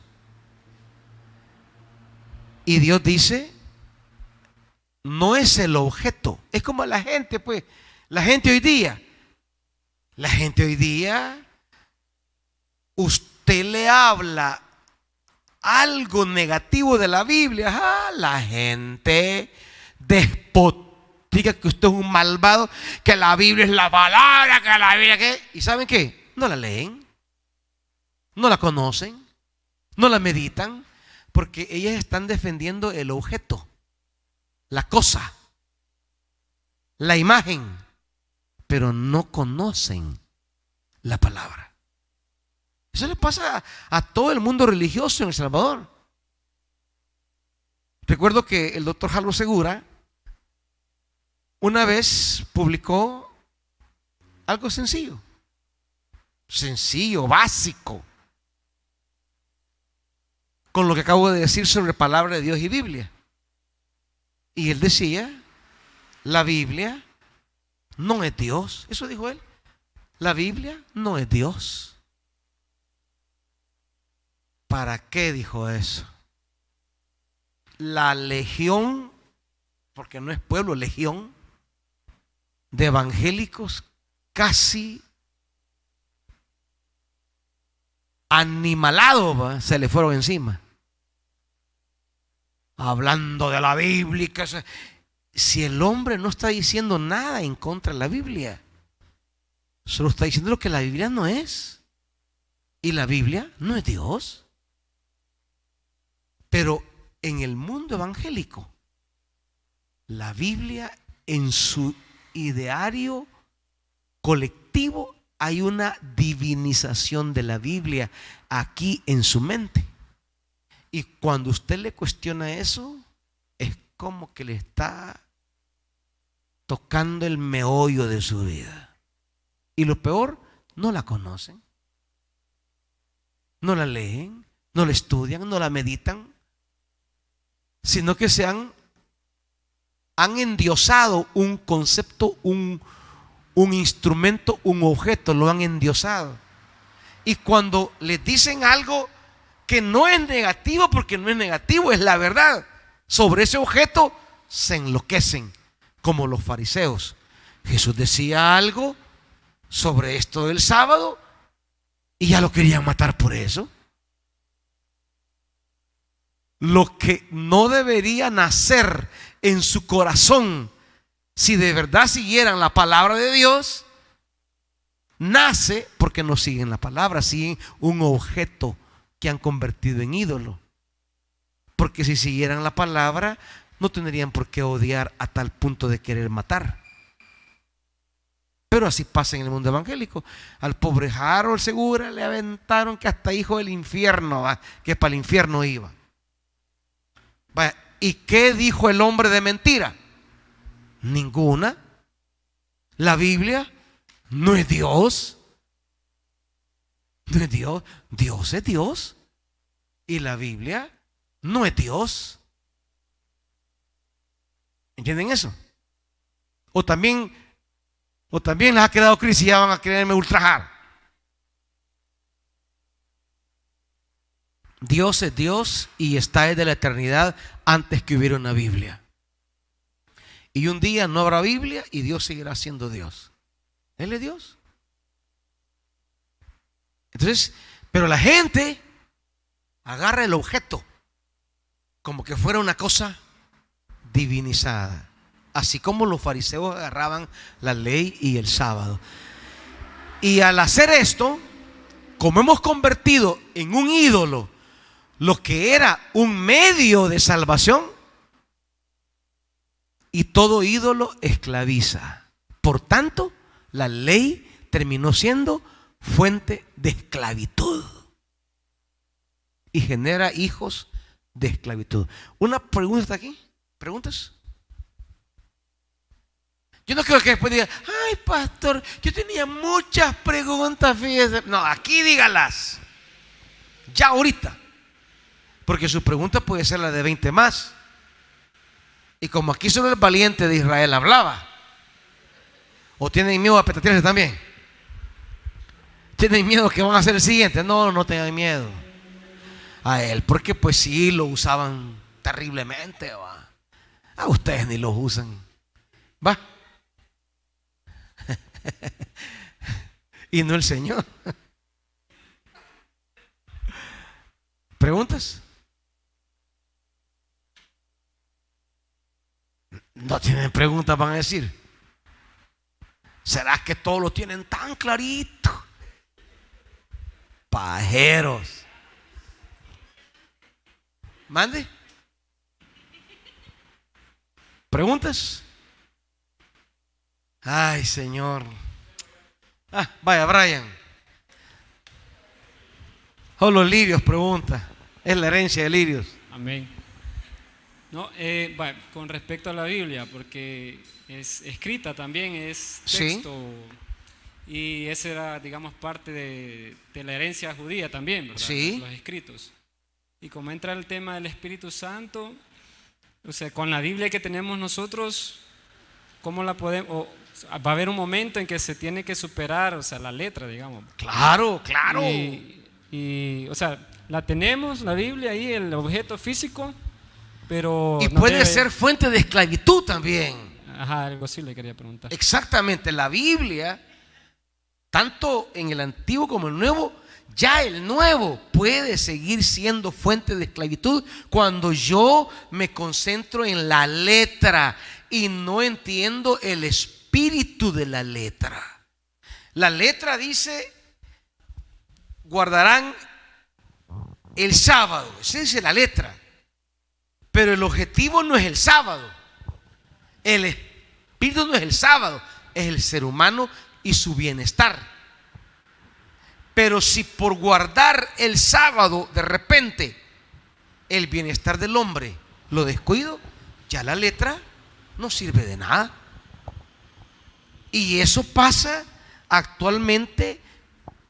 Y Dios dice, no es el objeto. Es como la gente, pues, la gente hoy día, usted le habla algo negativo de la Biblia, la gente despotica que usted es un malvado, que la Biblia es la palabra, que la Biblia ¿qué? ¿Y saben qué? No la leen, no la conocen, no la meditan, porque ellas están defendiendo el objeto, la cosa, la imagen, pero no conocen la palabra. Eso le pasa a todo el mundo religioso en El Salvador. Recuerdo que el doctor Jalo Segura una vez publicó algo sencillo, básico, con lo que acabo de decir sobre palabra de Dios y Biblia. Y él decía, la Biblia no es Dios. Eso dijo él. La Biblia no es Dios. ¿Para qué dijo eso? La legión, porque no es pueblo, legión de evangélicos casi animalados se le fueron encima, hablando de la Biblia. Si el hombre no está diciendo nada en contra de la Biblia, solo está diciendo lo que la Biblia no es, y la Biblia no es Dios. Pero en el mundo evangélico, la Biblia en su ideario colectivo hay una divinización de la Biblia aquí en su mente. Y cuando usted le cuestiona eso, es como que le está tocando el meollo de su vida. Y lo peor, no la conocen, no la leen, no la estudian, no la meditan, sino que han endiosado un concepto, un instrumento, un objeto, lo han endiosado. Y cuando les dicen algo que no es negativo, porque no es negativo, es la verdad, sobre ese objeto se enloquecen, como los fariseos. Jesús decía algo sobre esto del sábado y ya lo querían matar por eso. Lo que no debería nacer en su corazón, si de verdad siguieran la palabra de Dios, nace porque no siguen la palabra, siguen un objeto que han convertido en ídolo. Porque si siguieran la palabra, no tendrían por qué odiar a tal punto de querer matar. Pero así pasa en el mundo evangélico. Al pobre Harold Segura le aventaron que hasta hijo del infierno, que para el infierno iba. Vaya, ¿y qué dijo el hombre de mentira? Ninguna. La Biblia no es Dios. No es Dios. Dios es Dios. Y la Biblia no es Dios. ¿Entienden eso? O también les ha quedado crisis y ya van a quererme ultrajar. Dios es Dios y está desde la eternidad antes que hubiera una Biblia. Y un día no habrá Biblia y Dios seguirá siendo Dios. Él es Dios. Entonces, pero la gente agarra el objeto como que fuera una cosa divinizada. Así como los fariseos agarraban la ley y el sábado. Y al hacer esto, como hemos convertido en un ídolo lo que era un medio de salvación, y todo ídolo esclaviza. Por tanto, la ley terminó siendo fuente de esclavitud y genera hijos de esclavitud. Una pregunta aquí. ¿Preguntas? Yo no creo que después diga: ay, pastor, yo tenía muchas preguntas, fíjese. No, aquí dígalas. Ya ahorita. Porque su pregunta puede ser la de 20 más. Y como aquí solo el valiente de Israel hablaba. ¿O tienen miedo a petatearse también? ¿Tienen miedo que van a ser el siguiente? No, no tengan miedo a él, porque pues sí lo usaban terriblemente, va. A ustedes ni los usan, va. Y no el Señor. ¿Preguntas? No tienen preguntas, van a decir. ¿Será que todos lo tienen tan clarito? Pajeros. Mande. ¿Preguntas? Ay, Señor. Vaya, Brian. Solo Lirios pregunta. Es la herencia de Lirios. Amén. No, con respecto a la Biblia, porque es escrita también, es texto. Sí. Y esa era, digamos, parte de la herencia judía también, ¿verdad? Sí. Los escritos. Y como entra el tema del Espíritu Santo, o sea, con la Biblia que tenemos nosotros, ¿cómo la podemos? Va a haber un momento en que se tiene que superar, o sea, la letra, digamos. Claro, claro. Y o sea, la tenemos, la Biblia ahí, el objeto físico, pero y puede ser fuente de esclavitud también. Ajá, algo así le quería preguntar. Exactamente, la Biblia, tanto en el Antiguo como el Nuevo, ya el Nuevo puede seguir siendo fuente de esclavitud cuando yo me concentro en la letra y no entiendo el espíritu de la letra. La letra dice: guardarán el sábado. Esa dice la letra. Pero el objetivo no es el sábado. El espíritu no es el sábado, es el ser humano y su bienestar. Pero si por guardar el sábado de repente el bienestar del hombre lo descuido, ya la letra no sirve de nada. Y eso pasa actualmente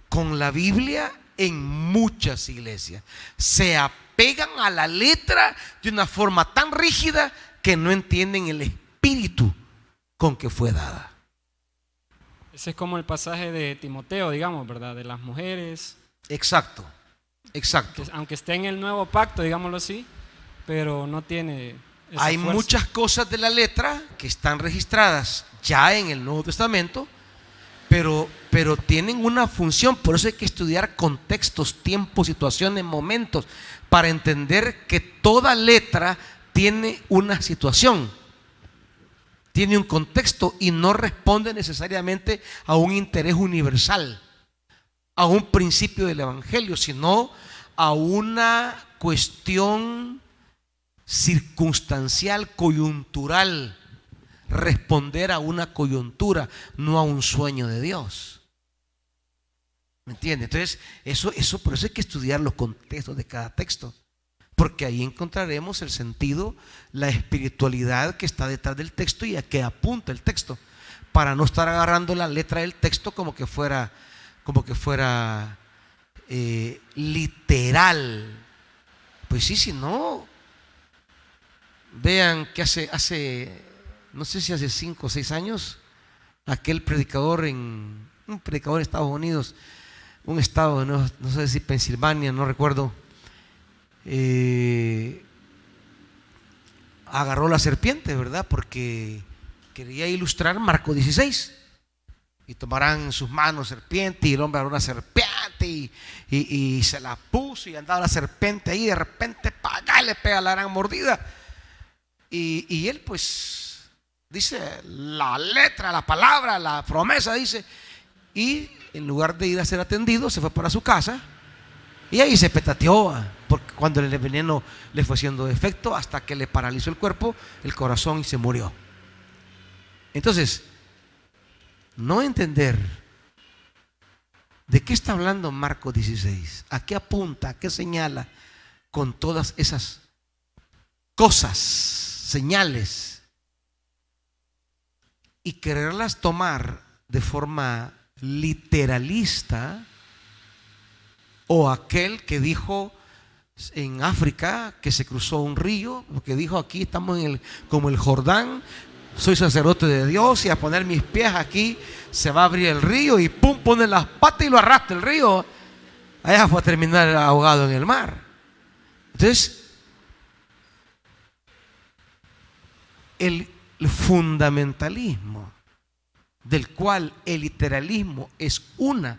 con la Biblia en muchas iglesias. Se apegan a la letra de una forma tan rígida que no entienden el espíritu con que fue dada. Ese es como el pasaje de Timoteo, digamos, ¿verdad? De las mujeres. Exacto, exacto. Aunque esté en el nuevo pacto, digámoslo así, pero no tiene esa Hay fuerza. muchas cosas de la letra que están registradas ya en el Nuevo Testamento, pero tienen una función. Por eso hay que estudiar contextos, tiempos, situaciones, momentos, para entender que toda letra tiene una situación, tiene un contexto y no responde necesariamente a un interés universal, a un principio del Evangelio, sino a una cuestión circunstancial, coyuntural. Responder a una coyuntura, no a un sueño de Dios. ¿Me entiende? Entonces, eso por eso hay que estudiar los contextos de cada texto, porque ahí encontraremos el sentido, la espiritualidad que está detrás del texto y a qué apunta el texto, para no estar agarrando la letra del texto como que fuera literal. Pues sí, si no, vean que hace no sé si hace 5 o 6 años, aquel predicador un predicador en Estados Unidos, un estado, no sé si Pensilvania, no recuerdo, agarró la serpiente, ¿verdad? Porque quería ilustrar Marcos 16. Y tomarán en sus manos serpiente, y el hombre agarró una serpiente y se la puso y andaba la serpiente ahí, de repente le pega la gran mordida. Y él pues dice la letra, la palabra, la promesa, dice, y en lugar de ir a ser atendido, se fue para su casa y ahí se petateó, porque cuando el veneno le fue haciendo efecto, hasta que le paralizó el cuerpo, el corazón, y se murió. Entonces, no entender de qué está hablando Marcos 16, a qué apunta, a qué señala, con todas esas cosas, señales, y quererlas tomar de forma literalista, o aquel que dijo en África que se cruzó un río, porque dijo: aquí estamos como el Jordán, soy sacerdote de Dios y a poner mis pies aquí se va a abrir el río, y pum, pone las patas y lo arrastra el río, allá fue a terminar ahogado en el mar. Entonces, el fundamentalismo, del cual el literalismo es uno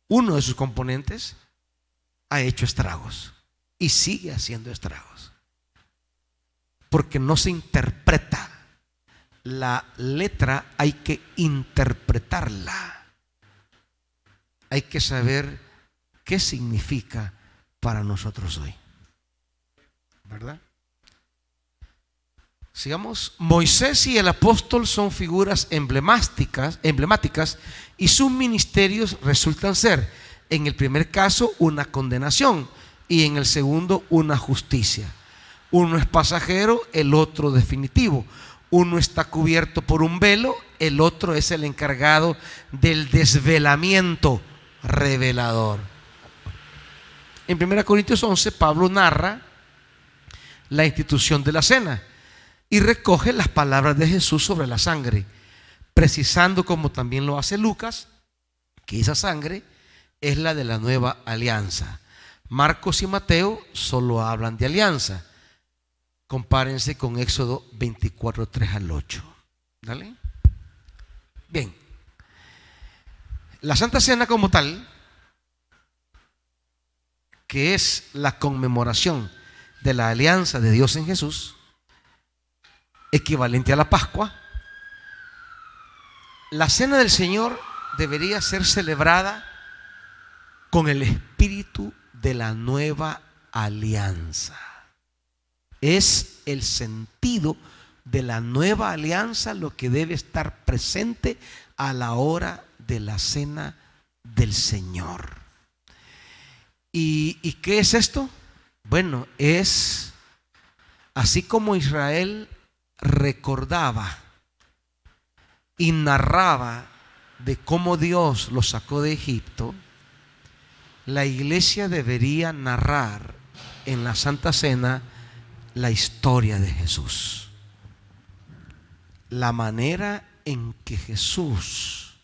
de sus componentes, ha hecho estragos y sigue haciendo estragos, porque no se interpreta la letra, hay que interpretarla, hay que saber qué significa para nosotros hoy, ¿verdad? Sigamos. Moisés y el apóstol son figuras emblemáticas y sus ministerios resultan ser, en el primer caso, una condenación y en el segundo, una justicia. Uno es pasajero, el otro definitivo. Uno está cubierto por un velo, el otro es el encargado del desvelamiento revelador. En 1 Corintios 11, Pablo narra la institución de la cena y recoge las palabras de Jesús sobre la sangre, precisando, como también lo hace Lucas, que esa sangre es la de la nueva alianza. Marcos y Mateo solo hablan de alianza. Compárense con Éxodo 24, 3 al 8. ¿Dale? Bien. La Santa Cena como tal, que es la conmemoración de la alianza de Dios en Jesús, equivalente a la Pascua. La Cena del Señor debería ser celebrada con el espíritu de la nueva alianza. Es el sentido de la nueva alianza, lo que debe estar presente a la hora de la cena del Señor. ¿Y qué es esto? Bueno, es así como Israel recordaba y narraba de cómo Dios los sacó de Egipto, la iglesia debería narrar en la Santa Cena la historia de Jesús. La manera en que Jesús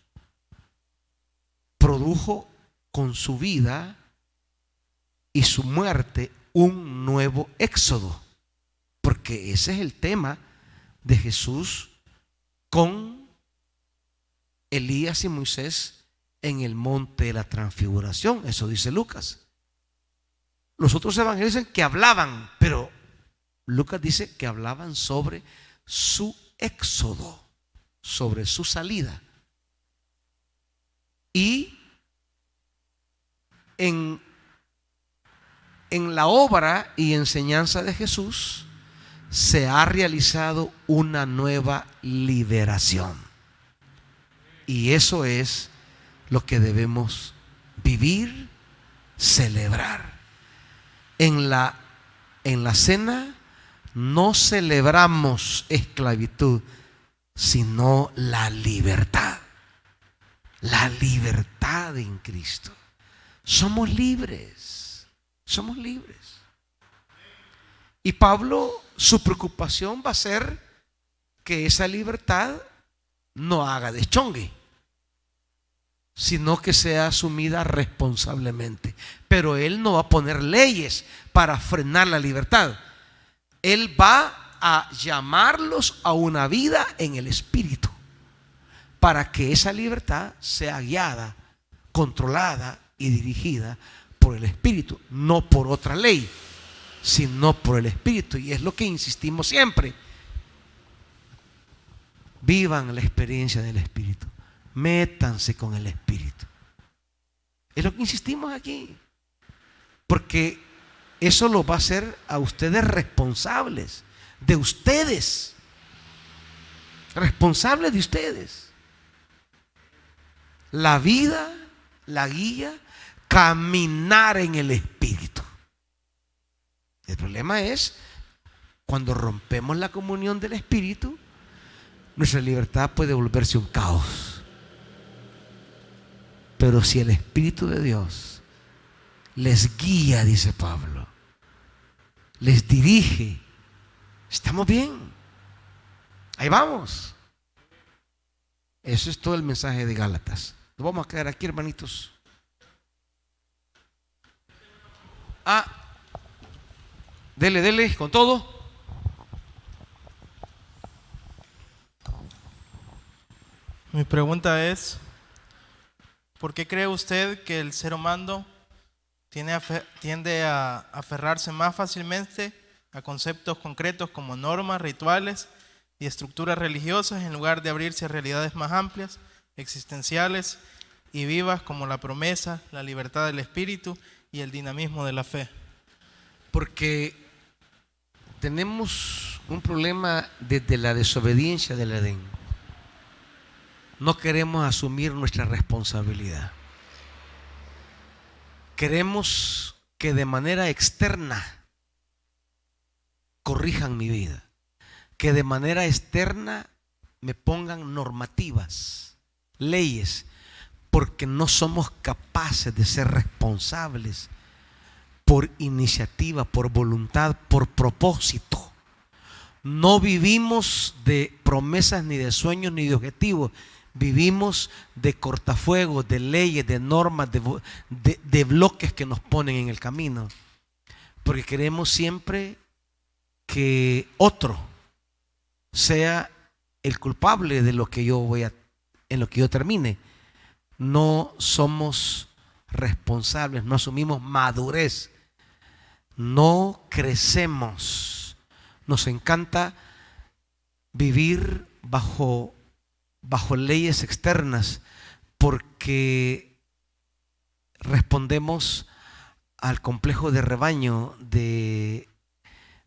produjo con su vida y su muerte un nuevo éxodo. Porque ese es el tema de Jesús con Elías y Moisés en el monte de la transfiguración. Eso dice Lucas. Los otros evangelios dicen que hablaban, pero Lucas dice que hablaban sobre su éxodo, sobre su salida. Y en la obra y enseñanza de Jesús se ha realizado una nueva liberación. Y eso es lo que debemos vivir, celebrar. En la cena no celebramos esclavitud, sino la libertad. La libertad en Cristo. Somos libres. Somos libres. Y Pablo, su preocupación va a ser que esa libertad no haga deschongue, sino que sea asumida responsablemente. Pero él no va a poner leyes para frenar la libertad. Él va a llamarlos a una vida en el Espíritu, para que esa libertad sea guiada, controlada y dirigida por el Espíritu, no por otra ley, sino por el Espíritu. Y es lo que insistimos siempre: vivan la experiencia del Espíritu, métanse con el Espíritu. Es lo que insistimos aquí, porque eso lo va a hacer a ustedes responsables de ustedes, responsables de ustedes. La vida, la guía, caminar en el Espíritu. El problema es cuando rompemos la comunión del Espíritu, nuestra libertad puede volverse un caos. Pero si el Espíritu de Dios les guía, dice Pablo, les dirige, estamos bien. Ahí vamos. Eso es todo el mensaje de Gálatas. Nos vamos a quedar aquí, hermanitos. Dele con todo. Mi pregunta es: ¿por qué cree usted que el ser humano tiende a aferrarse más fácilmente a conceptos concretos como normas, rituales y estructuras religiosas, en lugar de abrirse a realidades más amplias, existenciales y vivas, como la promesa, la libertad del espíritu y el dinamismo de la fe? Porque tenemos un problema desde la desobediencia del Edén. No queremos asumir nuestra responsabilidad. Queremos que de manera externa corrijan mi vida, que de manera externa me pongan normativas, leyes, porque no somos capaces de ser responsables por iniciativa, por voluntad, por propósito. No vivimos de promesas, ni de sueños, ni de objetivos. Vivimos de cortafuegos, de leyes, de normas, de bloques que nos ponen en el camino, porque queremos siempre que otro sea el culpable de lo que en lo que yo termine. No somos responsables, no asumimos madurez, no crecemos. Nos encanta vivir bajo leyes externas, porque respondemos al complejo de rebaño de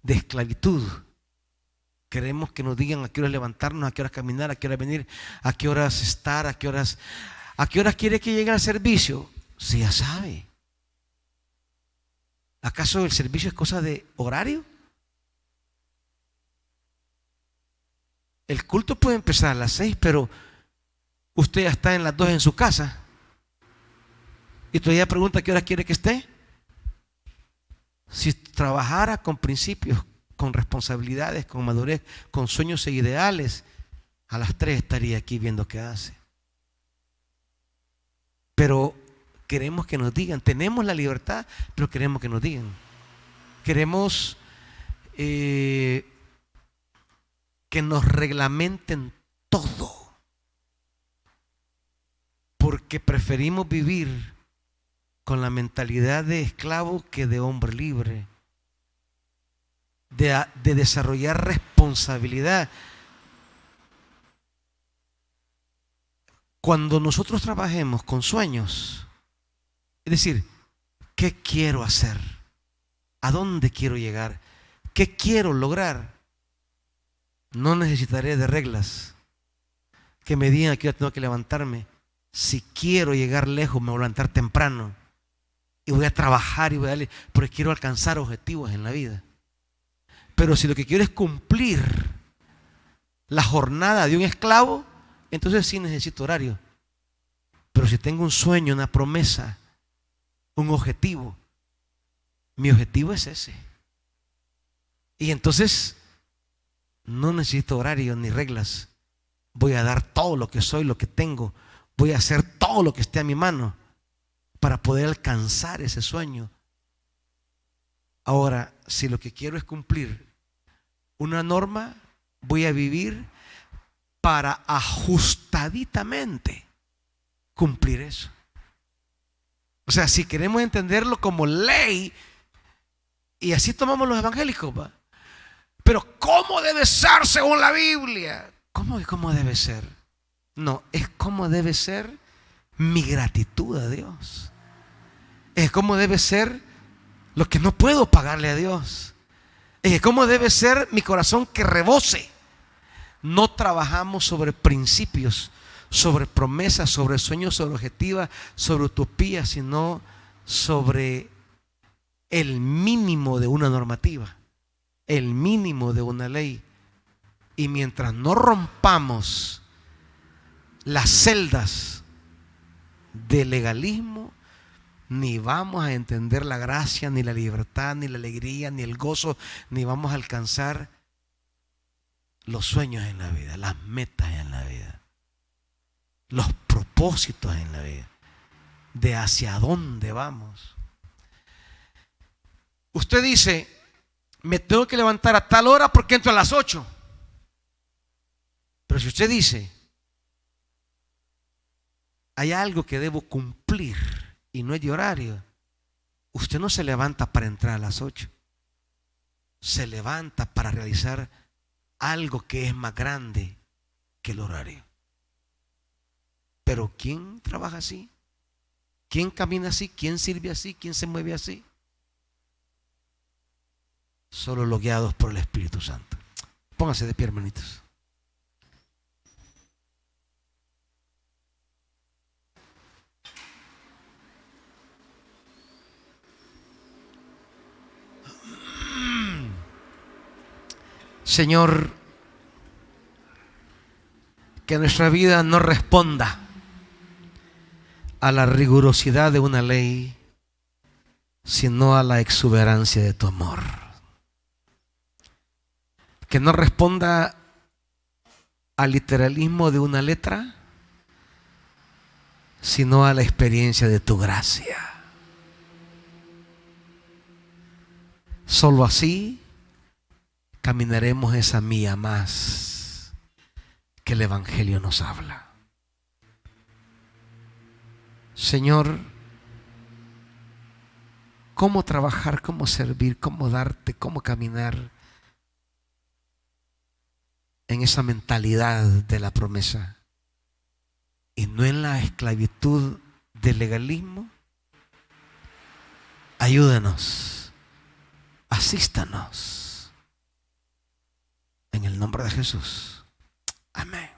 esclavitud Queremos que nos digan a qué horas levantarnos, a qué horas caminar, a qué horas venir, a qué horas estar, a qué horas quiere que llegue al servicio. Si ya sabe. ¿Acaso el servicio es cosa de horario? El culto puede empezar a las 6, pero usted ya está en las 2 en su casa. Y todavía pregunta a qué hora quiere que esté. Si trabajara con principios, con responsabilidades, con madurez, con sueños e ideales, a las 3 estaría aquí viendo qué hace. Pero queremos que nos digan, tenemos la libertad, pero queremos que nos digan. Queremos que nos reglamenten todo, porque preferimos vivir con la mentalidad de esclavo que de hombre libre, de desarrollar responsabilidad. Cuando nosotros trabajemos con sueños, es decir, ¿qué quiero hacer? ¿A dónde quiero llegar? ¿Qué quiero lograr? No necesitaré de reglas que me digan a qué hora tengo que levantarme. Si quiero llegar lejos, me voy a levantar temprano y voy a trabajar y voy a darle, porque quiero alcanzar objetivos en la vida. Pero si lo que quiero es cumplir la jornada de un esclavo, entonces sí necesito horario. Pero si tengo un sueño, una promesa, un objetivo, mi objetivo es ese. Y entonces no necesito horario ni reglas. Voy a dar todo lo que soy, lo que tengo. Voy a hacer todo lo que esté a mi mano para poder alcanzar ese sueño. Ahora, si lo que quiero es cumplir una norma, voy a vivir para ajustaditamente cumplir eso. O sea, si queremos entenderlo como ley, y así tomamos los evangélicos, ¿va? Pero ¿cómo debe ser según la Biblia? ¿Cómo debe ser? No, es como debe ser mi gratitud a Dios. Es como debe ser lo que no puedo pagarle a Dios. Es como debe ser mi corazón que rebose. No trabajamos sobre principios, sobre promesas, sobre sueños, sobre objetivos, sobre utopías, sino sobre el mínimo de una normativa, el mínimo de una ley. Y mientras no rompamos las celdas del legalismo, ni vamos a entender la gracia, ni la libertad, ni la alegría, ni el gozo, ni vamos a alcanzar los sueños en la vida, las metas en la vida, los propósitos en la vida, de hacia dónde vamos. Usted dice, me tengo que levantar a tal hora porque entro a las 8. Pero si usted dice, hay algo que debo cumplir y no es de horario, usted no se levanta para entrar a las 8. Se levanta para realizar algo que es más grande que el horario. Pero ¿quién trabaja así? ¿Quién camina así? ¿Quién sirve así? ¿Quién se mueve así? Solo los guiados por el Espíritu Santo. Pónganse de pie, hermanitos. Señor, que nuestra vida no responda a la rigurosidad de una ley, sino a la exuberancia de tu amor. Que no responda al literalismo de una letra, sino a la experiencia de tu gracia. Solo así caminaremos esa milla más que el Evangelio nos habla. Señor, ¿cómo trabajar, cómo servir, cómo darte, cómo caminar en esa mentalidad de la promesa y no en la esclavitud del legalismo? Ayúdanos, asístanos En el nombre de Jesús. Amén.